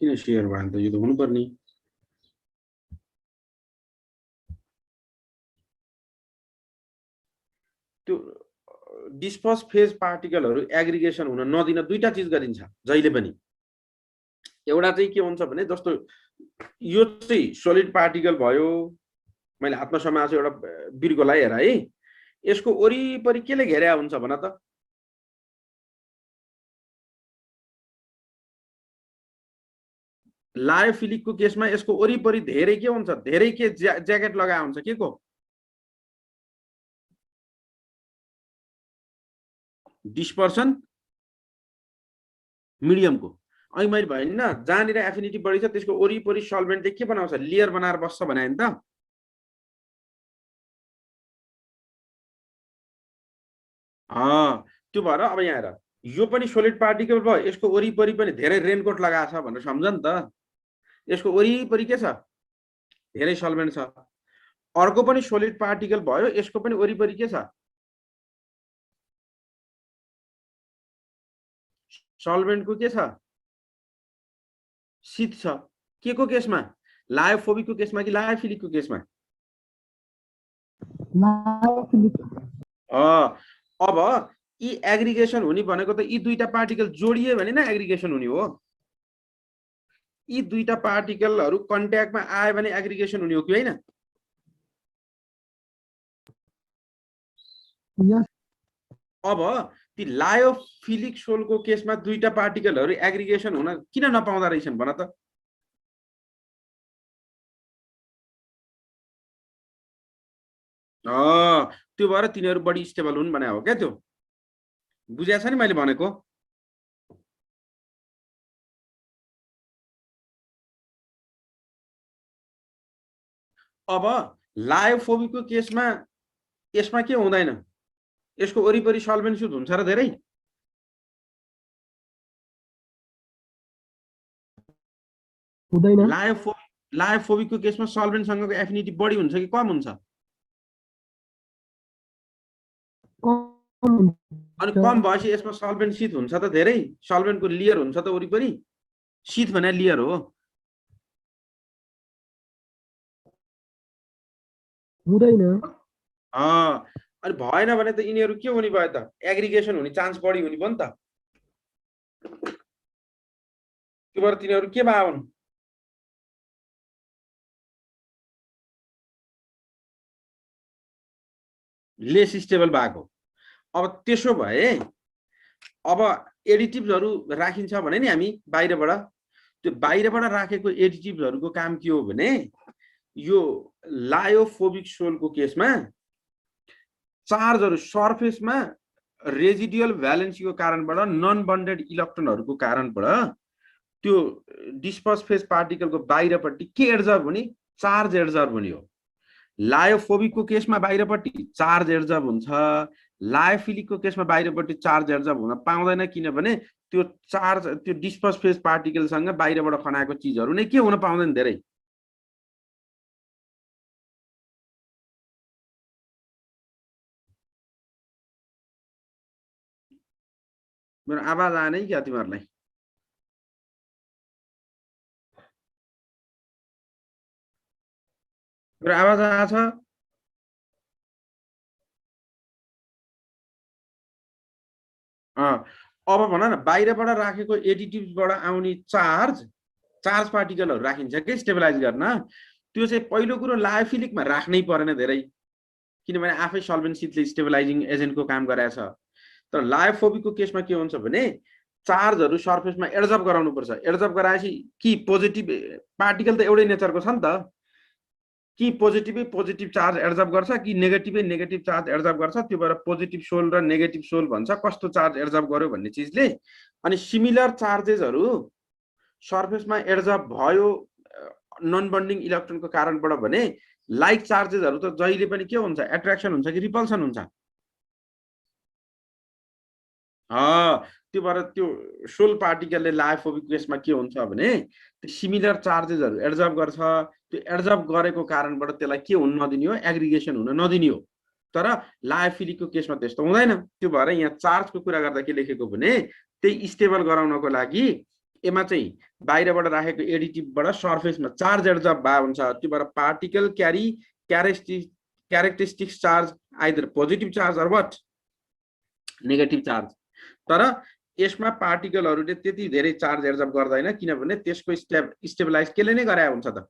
किन शेयर भयो त? यो त हुनुपर्ने। त्यो डिस्पर्स फेज पार्टिकलहरु एग्रिगेसन हुन नदिन दुईटा चीज गरिन्छ जहिले पनि। एउटा चाहिँ के हुन्छ भने जस्तो यो चाहिँ सोलिड पार्टिकल भयो, मैले हातमा समाएको एउटा बिर्कोलाई हेर है, यसको वरिपरि केले घेर्या हुन्छ भन त? लायोफिलिकको केसमा यसको वरिपरि धेरै के हुन्छ? धेरै के ज्याकेट लगाए हुन्छ के को? डिस्पर्सन मिडियमको। अनि मैले भने न जहाँनिर एफिनिटी बढी छ त्यसको वरिपरि सल्भेन्टले के बनाउँछ? लेयर बनाएर बस्छ भने नि त। त्यो भएर अब यहाँ हेर, यो पनि सोलिड पार्टिकल भयो, यसको वरिपरि पनि धेरै रेनकोट लगाएको छ भनेर सम्झ नि त। यसको वरिपरि के छ? धेरै सल्भेन्ट छ। अर्को पनि सोलिड पार्टिकल भयो, यसको पनि वरिपरि के छ? सल्भेन्टको के छ? शीत छ। के को केसमा? लायोफोबिकको केसमा कि लायोफिलिकको केसमा? अब यी एग्रिगेसन हुने भनेको त यी दुईटा पार्टिकल जोडिए भने न एग्रिगेसन हुने हो। यी दुईटा पार्टिकलहरु कन्ट्याक्टमा आए भने एग्रिगेसन हुने हो कि हैन? अब ती लायोफिलिक सोलको केसमा दुईटा पार्टिकलहरु एग्रिगेसन हुन किन नपाउँदा रहेछन् भन त? त्यो भएर तिनीहरु बढी स्टेबल हुन् भने हो क्या? त्यो बुझ्या छ नि मैले भनेको? अब लायोफोबिकको केसमा यसमा के हुँदैन? यसको वरिपरि सल्भेन्ट सुट हुन्छ र धेरै? हुँदैन। लायोफोबिकको केसमा सल्भेन्टसँगको एफिनिटी बढी हुन्छ कि कम हुन्छ? अनि कम भएपछि यसमा सल्भेन्ट शीत हुन्छ त धेरै? सल्भेन्टको लेयर हुन्छ त वरिपरि? शीत भने लेयर हो। हुँदैन। अनि भएन भने त यिनीहरू के हुने भयो त, एग्रिगेसन हुने चान्स बढी हुने भयो नि त। त्यो भएर तिनीहरू के भयो हुन्, लेस स्टेबल भएको। अब त्यसो भए अब एडिटिभ्सहरू राखिन्छ भने नि हामी बाहिरबाट, त्यो बाहिरबाट राखेको एडिटिभ्सहरूको काम के हो भने यो लायोफोबिक सोलको केसमा चार्जहरू सर्फेसमा रेजिडुअल भ्यालेन्सीको कारणबाट नन बन्डेड इलेक्ट्रोनहरूको कारणबाट त्यो डिस्पर्स फेज पार्टिकलको बाहिरपट्टि के एड्जर्ब हुने, चार्ज एड्जर्ब हुने हो। लायोफोबिकको केसमा बाहिरपट्टि चार्ज एड्जर्ब हुन्छ, लायोफिलिकको केसमा बाहिरपट्टि चार्ज एड्जर्ब हुन पाउँदैन, किनभने त्यो चार्ज त्यो डिस्पर्स फेज पार्टिकलसँग बाहिरबाट खनाएको चिजहरू नै के हुन पाउँदैन धेरै। मेरो आवाज आएन क्या तिमीहरूलाई? मेरो आवाज आएछ? अब भन न, बाहिरबाट राखेको एडिटिभ्सबाट आउने चार्ज पार्टिकलहरू राखिन्छ के स्टेबलाइज गर्न। त्यो चाहिँ पहिलो कुरो लायोफिलिकमा राख्नै परेन धेरै, किनभने आफै सल्भेन्सीले स्टेबलाइजिङ एजेन्टको काम गराएछ। तर लायोफोबिकको केसमा के हुन्छ भने चार्जहरू सर्फेसमा एड्जर्ब गराउनु पर्छ। एड्जर्ब गराएपछि कि पोजिटिभ पार्टिकल त एउटै नेचरको छ नि त, कि पोजिटिभ चार्ज एड्जर्ब गर्छ कि नेगेटिभ चार्ज एड्जर्ब गर्छ। त्यो भएर पोजिटिभ सोल र नेगेटिभ सोल भन्छ कस्तो चार्ज एड्जर्ब गर्यो भन्ने चिजले। अनि सिमिलर चार्जेसहरू सर्फेसमा एड्जर्ब भयो नन बन्डिङ इलेक्ट्रोनको कारणबाट भने लाइक चार्जेसहरू त जहिले पनि के हुन्छ, एट्र्याक्सन हुन्छ कि रिपल्सन हुन्छ। त्यो भएर त्यो सोल पार्टिकलले लायोफोबिक केसमा के हुन्छ भने त्यो सिमिलर चार्जेसहरू एड्जर्ब गर्छ। त्यो एड्जर्ब गरेको कारणबाट त्यसलाई के हुन नदिने हो, एग्रिगेसन हुन नदिने हो। तर लायोफिलिकको केसमा त्यस्तो हुँदैन। त्यो भएर यहाँ चार्जको कुरा गर्दा के लेखेको भने त्यही स्टेबल गराउनको लागि यसमा चाहिँ बाहिरबाट राखेको एडिटिभबाट सर्फेसमा चार्ज एड्जर्ब भएको हुन्छ। त्यो भएर particle carry characteristics charge either positive charge or what negative charge. तर यसमा पार्टिकलहरूले त्यति धेरै चार्ज एड्जर्ब गर्दैन, किनभने त्यसको स्टेबलाइज केले नै गराएको हुन्छ त।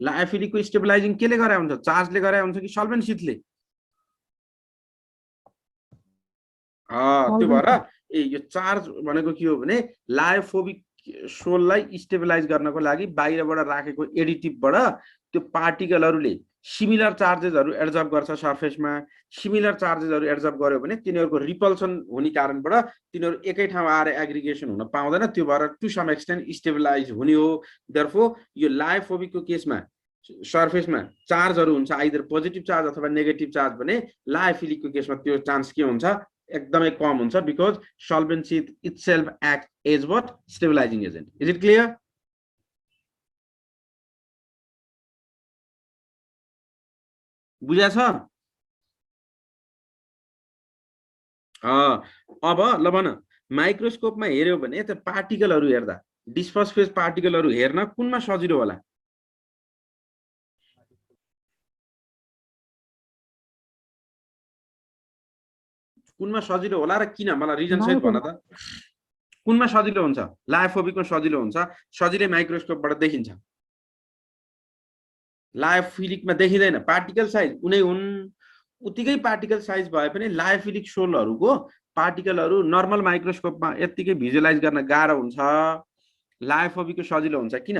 लायोफिलिकको स्टेबलाइजिङ केले गराएको हुन्छ, चार्जले गराएको हुन्छ कि सल्भेन्सीले? त्यो भएर यो चार्ज भनेको के हो भने लायोफोबिक सोललाई स्टेबलाइज गर्नको लागि बाहिरबाट राखेको एडिटिभबाट त्यो पार्टिकलहरूले सिमिलर चार्जेसहरू एड्जर्ब गर्छ सर्फेसमा। सिमिलर चार्जेसहरू एड्जर्ब गर्यो भने तिनीहरूको रिपल्सन हुने कारणबाट तिनीहरू एकै ठाउँ आएर एग्रिगेसन हुन पाउँदैन। त्यो भएर टु सम एक्सटेन्ट स्टेबलाइज हुने हो। देयरफोर यो लायोफोबिकको केसमा सर्फेसमा चार्जहरू हुन्छ आइदर पोजिटिभ चार्ज अथवा नेगेटिभ चार्ज भने लायोफिलिकको केसमा त्यो चान्स के हुन्छ, एकदमै कम हुन्छ, because solvency itself act as what, stabilising agent. Is it clear? बुझा छ? अब ल भन, माइक्रोस्कोपमा हेर्यो भने त पार्टिकलहरू हेर्दा डिस्पर्स फेज पार्टिकलहरू हेर्न कुनमा सजिलो होला? कुनमा सजिलो होला र किन, मलाई रिजन सहित भन त। कुनमा सजिलो हुन्छ? लायोफोबिकमा सजिलो हुन्छ, सजिलै माइक्रोस्कोपबाट देखिन्छ। लायोफिलिकमा देखिँदैन। पार्टिकल साइज उनै हुन्, उतिकै पार्टिकल साइज भए पनि लायोफिलिक सोलहरूको पार्टिकलहरू नर्मल माइक्रोस्कोपमा यत्तिकै भिजुअलाइज गर्न गाह्रो हुन्छ। लायोफोबिकको सजिलो हुन्छ। किन?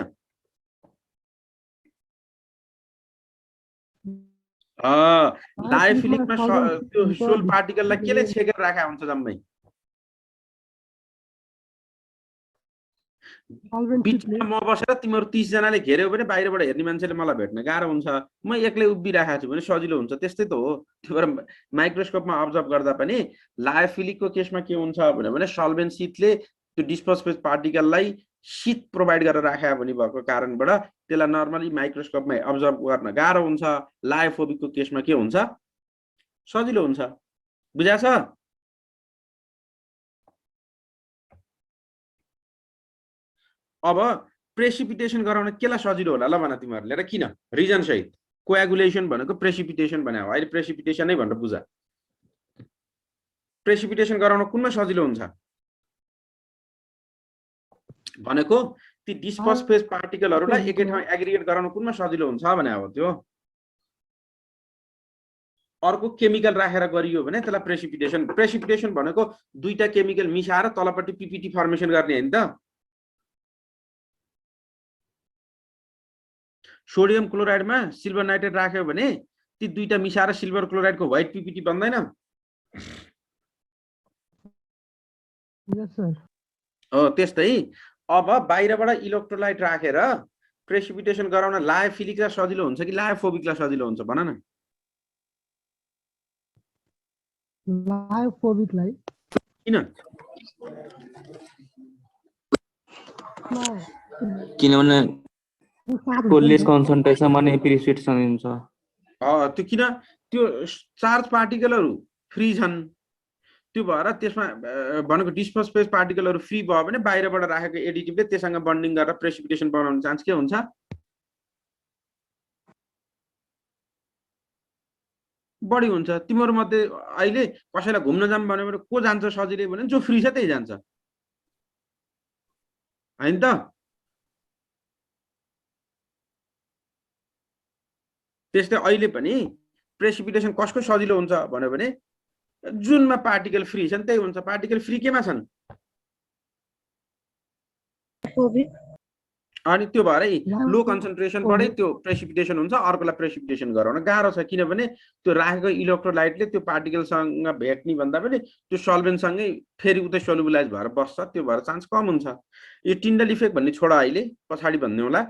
लायोफिलिकमा त्यो सोल पार्टिकललाई केले छेकेर राखेको हुन्छ जम्मै? बिचमा म बसेर तिमीहरू 30 जनाले घेर्यो भने बाहिरबाट हेर्ने मान्छेले मलाई भेट्न गाह्रो हुन्छ। म एक्लै उभिराखेको छु भने सजिलो हुन्छ। त्यस्तै त हो। त्यो भएर माइक्रोस्कोपमा अब्जर्भ गर्दा पनि लायोफिलिकको केसमा के हुन्छ भने सल्भेन्सीले त्यो डिस्पर्स फेज पार्टिकललाई शीत प्रोभाइड गरेर राखेको हुने भएको कारणबाट त्यसलाई नर्मली माइक्रोस्कोपमा अब्जर्भ गर्न गाह्रो हुन्छ। लायोफोबिकको केसमा के हुन्छ, सजिलो हुन्छ। बुझाछ? अब प्रेसिपिटेसन गराउन केलाई सजिलो होला ल भन तिमीहरूले र किन रिजन सहित कोएगुलेसन भनेको प्रेसिपिटेसन भने हो अहिले प्रेसिपिटेसन नै भनेर बुझा प्रेसिपिटेसन गराउन कुनमा सजिलो हुन्छ भनेको ती डिस्पर्स फेज पार्टिकलहरूलाई एकै ठाउँ एग्रिगेट गराउन कुनमा सजिलो हुन्छ भने हो त्यो अर्को केमिकल राखेर गरियो भने त्यसलाई प्रेसिपिटेसन प्रेसिपिटेसन भनेको दुईटा केमिकल मिसाएर तलपट्टि पीपीटी फर्मेसन गर्ने हैन त सोडियम क्लोराइडमा सिल्भर नाइट्रेट राख्यो भने ती दुईटा मिसाएर सिल्भर क्लोराइडको व्हाइट पीपीटी बन्दैन यस सर हो त्यस्तै अब बाहिरबाट इलेक्ट्रोलाइट राखेर प्रेसिपिटेसन गराउन लायोफिलिकलाई सजिलो हुन्छ कि लायोफोबिकलाई सजिलो हुन्छ भन न लायोफोबिकलाई किन किनभने कोलेस कन्सन्ट्रेसन भने प्रिसिपिटेसन हुन्छ त्यो किन त्यो चार्ज पार्टिकलहरू फ्री छन् त्यो भएर त्यसमा भनेको डिस्पर्स फेज पार्टिकलहरू फ्री भयो भने बाहिरबाट राखेको एडिटिभले त्यससँग बन्डिङ गरेर प्रेसिपिटेसन बनाउने चान्स के हुन्छ बढी हुन्छ तिम्रो मध्ये अहिले कसैलाई घुम्न जाम भन्यो भने को जान्छ सजिलै भने जो फ्री छ त्यही जान्छ हैन त त्यस्तै अहिले पनि प्रेसिपिटेसन कसको सजिलो हुन्छ भन्यो भने जुनमा पार्टिकल फ्री छन् त्यही हुन्छ पार्टिकल फ्री केमा छन् अनि त्यो भएर लो कन्सन्ट्रेसनबाटै त्यो प्रेसिपिटेसन हुन्छ अर्कोलाई प्रेसिपिटेसन गराउन गाह्रो छ किनभने त्यो राखेको इलेक्ट्रोलाइटले त्यो पार्टिकलसँग भेट्ने भन्दा पनि त्यो सल्भेन्टसँगै फेरि उतै सोल्युबलाइज भएर बस्छ त्यो भएर चान्स कम हुन्छ यो टिन्डल इफेक्ट भन्ने छोड अहिले पछाडि भन्ने होला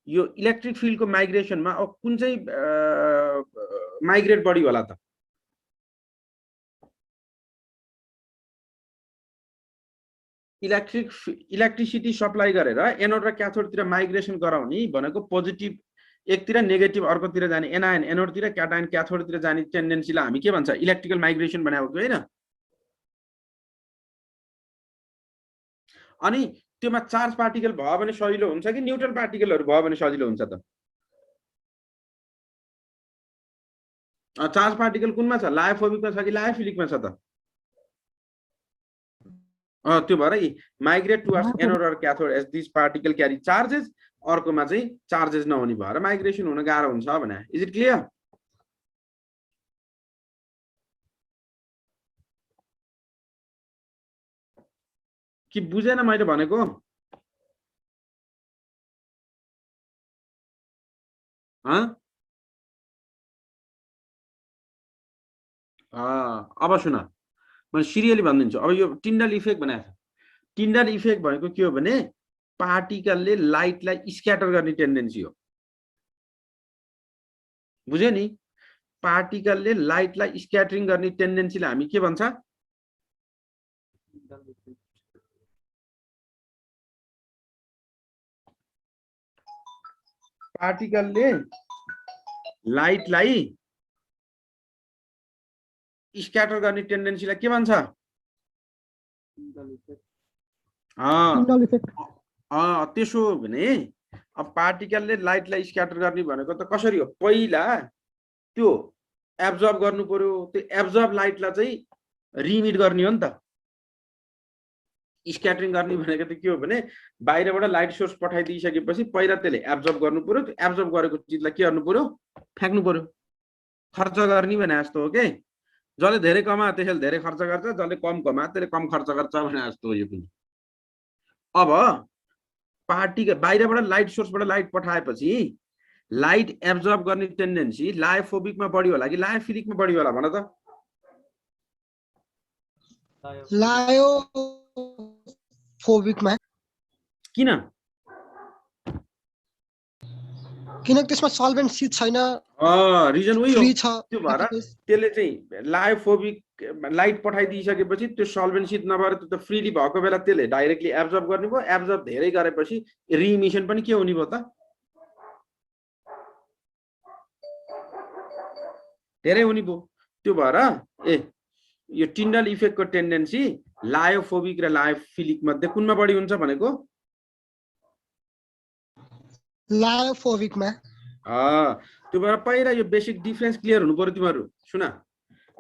यो इलेक्ट्रिक फिल्डको माइग्रेसनमा अब कुन चाहिँ माइग्रेट बढी होला त इलेक्ट्रिसिटी सप्लाई गरेर एनोड र क्याथोडतिर माइग्रेसन गराउने भनेको पोजिटिभ एकतिर नेगेटिभ अर्कोतिर जाने एनायन एनोडतिर क्याटायन क्याथोडतिर जाने टेन्डेन्सीलाई हामी के भन्छ इलेक्ट्रिकल माइग्रेसन भनेको हैन अनि त्योमा चार्ज पार्टिकल भयो भने सजिलो हुन्छ कि न्यूट्रल पार्टिकलहरू भयो भने सजिलो हुन्छ त चार्ज पार्टिकल कुनमा छ लायोफोबिकमा छ कि लायोफिलिकमा छ त त्यो भएर माइग्रेट टुवर्ड्स एनोड और cathode as this particle carry charges अर्कोमा चाहिँ चार्जेस नहुने भएर माइग्रेसन हुन गाह्रो हुन्छ भने इज इट क्लियर कि बुझेन मैले भनेको अब सुन म सिरियली भनिदिन्छु अब यो टिन्डल इफेक्ट भनेको छ टिन्डल इफेक्ट भनेको के हो भने पार्टिकलले लाइटलाई स्क्याटर गर्ने टेन्डेन्सी हो बुझ्यो नि पार्टिकलले लाइटलाई स्क्याटरिङ गर्ने टेन्डेन्सीलाई हामी के भन्छ पार्टिकलले लाइटलाई स्क्याटर गर्ने टेन्डेन्सीलाई के भन्छ त्यसो हो भने अब पार्टिकलले लाइटलाई स्क्याटर गर्ने भनेको त कसरी हो पहिला त्यो एब्जर्ब गर्नु पर्यो त्यो एब्जर्ब लाइटलाई चाहिँ रिमिट गर्ने हो नि त स्क्याटरिङ गर्ने भनेको त के हो भने बाहिरबाट लाइट सोर्स पठाइदिइसकेपछि पहिला त्यसले एब्जर्ब गर्नु पर्यो त्यो एब्जर्ब गरेको चिजलाई के गर्नु पर्यो फ्याक्नु पर्यो खर्च गर्ने भने जस्तो हो के जसले धेरै कमा त्यसले धेरै खर्च गर्छ जसले कम कमा त्यसले कम खर्च गर्छ भने जस्तो हो यो पनि अब पार्टिकल बाहिरबाट लाइट सोर्सबाट लाइट पठाएपछि लाइट एब्जर्ब गर्ने टेन्डेन्सी लायोफोबिकमा बढी होला कि लायोफिलिकमा बढी होला भन त लायोफोबिकमा किन किनकि त्यसमा सल्भेन्ट शीट छैन रिजन उही हो फ्री छ त्यो भएर त्यसले चाहिँ लायोफोबिक लाइट पठाइदिइसकेपछि त्यो सल्भेन्ट शीट नभएर त्यो त फ्रीली भएको बेला त्यसले डाइरेक्टली एब्जर्ब गर्ने भयो एब्जर्ब धेरै गरेपछि रिइमिसन पनि के हुने भयो त धेरै हुने भयो त्यो भएर यो टिन्डल इफेक्टको टेन्डेन्सी लायोफोबिक र लायोफिलिक मध्ये कुनमा बढी हुन्छ भनेको? लायोफोबिकमा। त्यो भएर पहिला यो बेसिक डिफरेन्स क्लियर हुनु पर्यो तिमीहरू। सुन,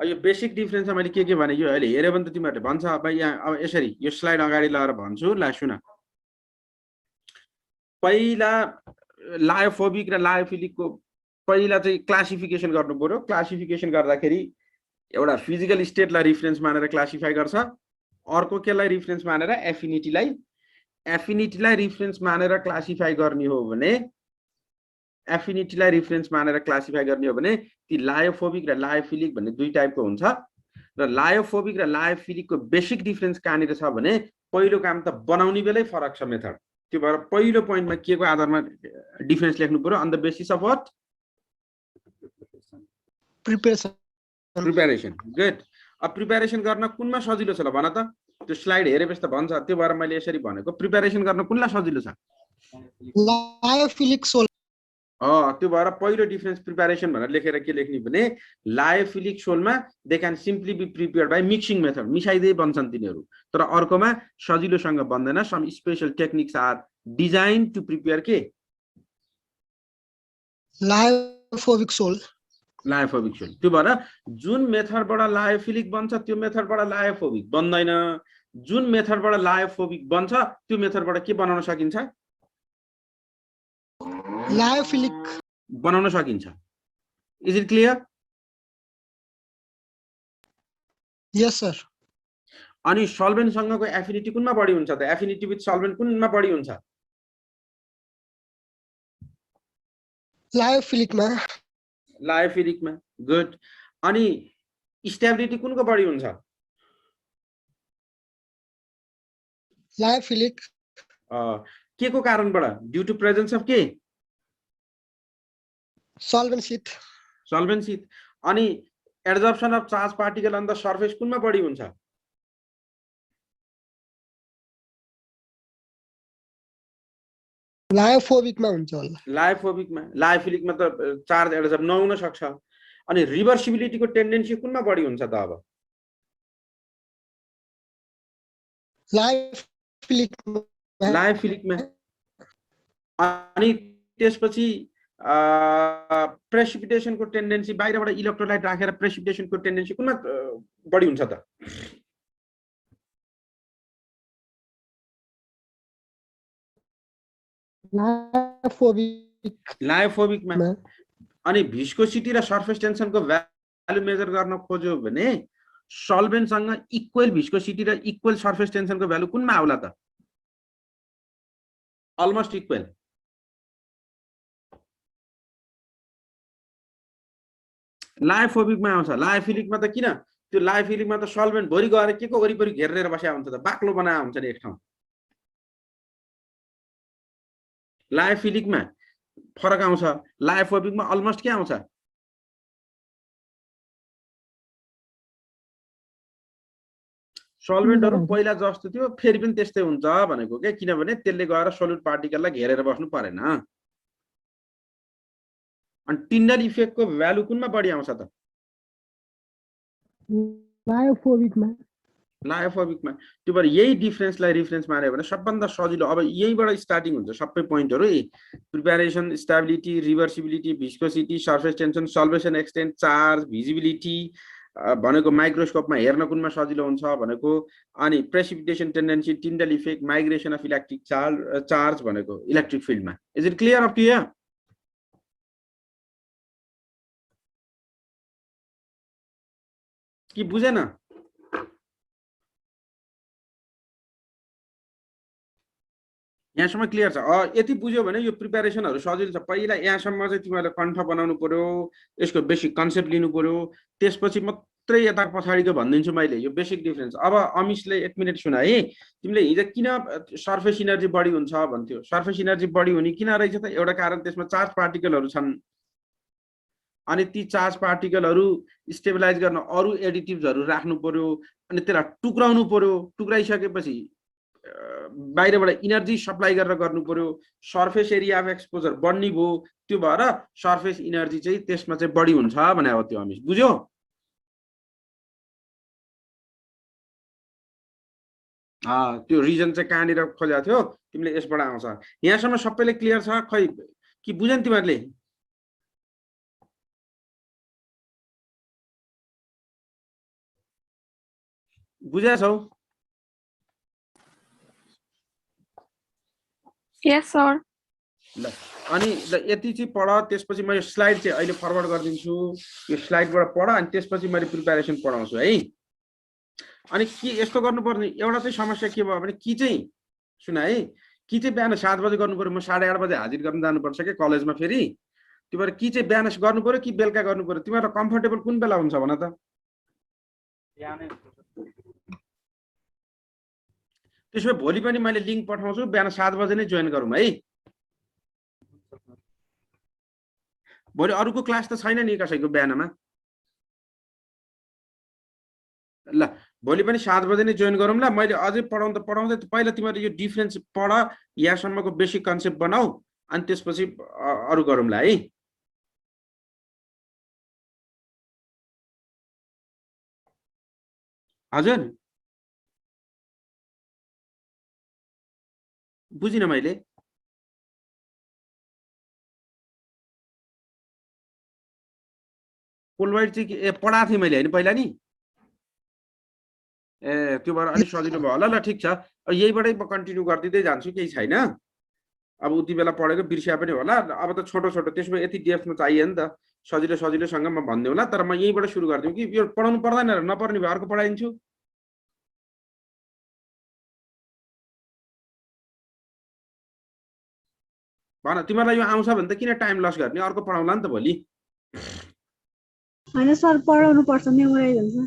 यो बेसिक डिफरेन्समा मैले के भने यो अहिले हेऱ्यो भने त तिमीहरूले भन्छ अब यहाँ अब यसरी यो स्लाइड अगाडि लगाएर भन्छु। ल सुन, पहिला लायोफोबिक र लायोफिलिकको पहिला चाहिँ क्लासिफिकेसन गर्नु पर्यो। क्लासिफिकेसन गर्दाखेरि एउटा फिजिकल स्टेटलाई रिफरेन्स मानेर क्लासिफाई गर्छ, अर्को केलाई रिफरेन्स मानेर एफिनिटीलाई रिफरेन्स मानेर क्लासिफाई गर्ने हो भने ती लायोफोबिक र लायोफिलिक भन्ने दुई टाइपको हुन्छ। र लायोफोबिक र लायोफिलिकको बेसिक डिफरेन्स कहाँनिर छ भने पहिलो काम त बनाउने बेलै फरक छ मेथड। त्यो भएर पहिलो पोइन्टमा के को आधारमा डिफरेन्स लेख्नु पर्यो? On the basis of what? Preparation. Good. अब प्रिपेरेसन गर्न कुनमा सजिलो छ ल भन त? त्यो स्लाइड हेरेपछि त भन्छ। त्यो भएर मैले यसरी भनेको, प्रिपेरेसन गर्न कुनलाई सजिलो छ? Lyophilic sol. त्यो भएर पहिलो डिफरेन्स प्रिपेरेसन भनेर लेखेर के लेख्ने भने लायोफिलिक सोलमा they can simply be prepared by mixing method, मिसाइदै बन्छन् तिनीहरू। तर अर्कोमा सजिलोसँग बन्दैन। Some special techniques are design to prepare के? Lyophobic sol. त्यो भएर जुन मेथडबाट लायोफिलिक बन्छ त्यो मेथडबाट लायोफोबिक बन्दैन। जुन मेथडबाट लायोफोबिक बन्छ त्यो मेथडबाट के बनाउन सकिन्छ? लायोफिलिक बनाउन सकिन्छ। Is it clear? Yes sir. अनि सल्भेन्टसँगको एफिनिटी कुनमा बढी हुन्छ त? एफिनिटी विथ सल्भेन्ट कुनमा बढी हुन्छ? लायोफिलिकमा। गुड। अनि स्टेबिलिटी कुनको बढी हुन्छ? लायोफिलिक। के को कारणबाट? ड्यू टु प्रेजेन्स अफ के? सल्भेन्सी। अनि adsorption of charge particle on the surface कुनमा बढी हुन्छ? लायोफोबिकमा हुन्छ होला। लायोफिलिकमा त चार्ज एड्जर्ब नहुन सक्छ। अनि रिभर्सिबिलिटीको टेन्डेन्सी कुनमा बढी हुन्छ त? अब लायोफिलिकमा। अनि त्यसपछि प्रेसिपिटेसनको टेन्डेन्सी, बाहिरबाट इलेक्ट्रोलाइट राखेर प्रेसिपिटेसनको टेन्डेन्सी कुनमा बढी हुन्छ त? लायोफोबिकमा। अनि भिस्कोसिटी र सर्फेस टेन्सनको भ्यालु मेजर गर्न खोज्यो भने सल्भेन्टसँग इक्वल भिस्कोसिटी र इक्वल सर्फेस टेन्सनको भ्यालु कुनमा आउला त? Almost equal. लायोफोबिकमा आउँछ। लायोफिलिकमा त किन? त्यो लायोफिलिकमा त सल्भेन्ट भरि गएर के को वरिपरि घेरेर बस्या हुन्छ त? बाक्लो बनाए हुन्छ नि एक ठाउँ। लायोफिलिकमा फरक आउँछ। लायोफोबिकमा अलमोस्ट के आउँछ? सल्भेन्टहरु पहिला जस्तो थियो फेरि पनि त्यस्तै हुन्छ भनेको के, किनभने त्यसले गएर सोल्युट पार्टिकललाई घेरेर बस्नु परेन। अनि टिन्डल इफेक्टको भ्यालु कुनमा बढी आउँछ त? लायोफोबिकमा। त्यो भएर यही डिफरेन्सलाई रिफरेन्स मार्यो भने सबभन्दा सजिलो। अब यहीबाट स्टार्टिङ हुन्छ सबै पोइन्टहरु। Preparation, stability, reversibility, viscosity, surface tension, solvation extent, charge, visibility भनेको माइक्रोस्कोपमा हेर्न कुनमा सजिलो हुन्छ भनेको। अनि precipitation tendency, Tyndall effect, migration of electric charge भनेको इलेक्ट्रिक फिल्डमा। Is it clear up to here? कि बुझेन? यहाँसम्म क्लियर छ? यति बुझ्यो भने यो प्रिपेरेसनहरु सजिलो छ। पहिला यहाँसम्म चाहिँ तिमीहरूले कन्ठ बनाउनु पर्यो, यसको बेसिक कन्सेप्ट लिनु पर्यो, त्यसपछि मात्रै यता पछाडिको भनिदिन्छु मैले यो बेसिक डिफरेन्स। अब अमिशले 1 मिनेट सुन है। तिमीले हिजो किन सर्फेस इनर्जी बढी हुन्छ भन्थ्यो? सर्फेस इनर्जी बढी हुने किन रहेछ त? एउटा कारण त्यसमा चार्ज पार्टिकलहरु छन्। अनि ती चार्ज पार्टिकलहरु स्टेबलाइज गर्न अरु एडिटिभ्सहरु राख्नु पर्यो, अनि त्यसलाई टुक्राउनु पर्यो। टुक्राइसकेपछि बाहिरबाट इनर्जी सप्लाई गरेर गर्नु पर्यो। सर्फेस एरिया अफ एक्सपोजर बढ्ने भयो। त्यो भएर सर्फेस इनर्जी चाहिँ त्यसमा चाहिँ बढी हुन्छ भने हो। त्यो अमिश बुझ्यो? त्यो रिजन चाहिँ कहाँनिर खोजेको थियो तिमीले यसबाट आउँछ यहाँसम्म सबैले क्लियर छ खै कि बुझ्यौ तिमीहरूले बुझ्छौ Yes, sir. ल अनि यति चाहिँ पढ त्यसपछि म यो स्लाइड चाहिँ अहिले फरवर्ड गरिदिन्छु यो स्लाइडबाट पढ अनि त्यसपछि मैले प्रिपेरेसन पढाउँछु है अनि के यस्तो गर्नुपर्ने एउटा चाहिँ समस्या के भयो भने कि चाहिँ सुन है कि चाहिँ बिहान 7 बजे गर्नु पर्यो म 8:30 बजे हाजिर गर्न जानुपर्छ के कलेजमा फेरि त्यो भएर कि चाहिँ बिहान गर्नु पर्यो कि बेलुका गर्नु पर्यो तिमीहरु कम्फर्टेबल कुन बेला हुन्छ भन त त्यसो भए भोलि पनि मैले लिंक पठाउँछु बिहान 7 बजे नै जोइन गरौँ है भोलि अरुको क्लास त छैन नि कसैको बिहानमा ल भोलि पनि 7 बजे नै जोइन गरौँ ल मैले अझै पढाउँदै पहिला तिमीहरु यो डिफरेन्स पढ यहाँसम्मको बेसिक कन्सेप्ट बनाऊ अनि त्यसपछि अरु गरौँ ल है हजुर बुझिन मैले कोलवाइड चाहिँ पढाएको थिएँ मैले हैन पहिला नि ए त्यो भएर अलि सजिलो भयो होला ल ठीक छ यहीबाटै म कन्टिन्यू गर्दिदै जान्छु केही छैन अब उति बेला पढेको बिर्स्या पनि होला अब त छोटो छोटो त्यसमा यति डेप्थमा चाहियो नि त सजिलोसँग म भन्दै होला तर म यहीबाट सुरु गर्दिउ कि यो पढाउनु पर्दैन र नपर्ने भए अर्को पढाइन्छु भन तिमीलाई यो आउँछ भने त किन टाइम लस गर्ने अर्को पढाउला नि त भोलि हैन सर पढाउनु पर्छ मेमोराइज हुन्छ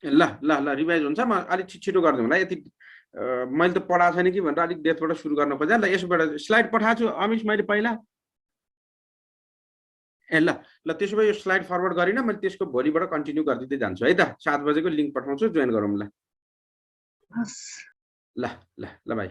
ल ल ल रिभाइज हुन्छ म अलि छिटो गर्दिउँ होला यति मैले त पढाएको छैन कि भनेर अलिक डेप्थबाट सुरु गर्न खोजेँ ल यसबाट स्लाइड पठाएको छु अमिश मैले पहिला ए ल ल त्यसो भए यो स्लाइड फरवर्ड गरिन मैले त्यसको भोलिबाट कन्टिन्यू गर्दिदै जान्छु है त 7 बजेको लिंक पठाउँछु जोइन गरौँ ल हस् ल ल ल भाइ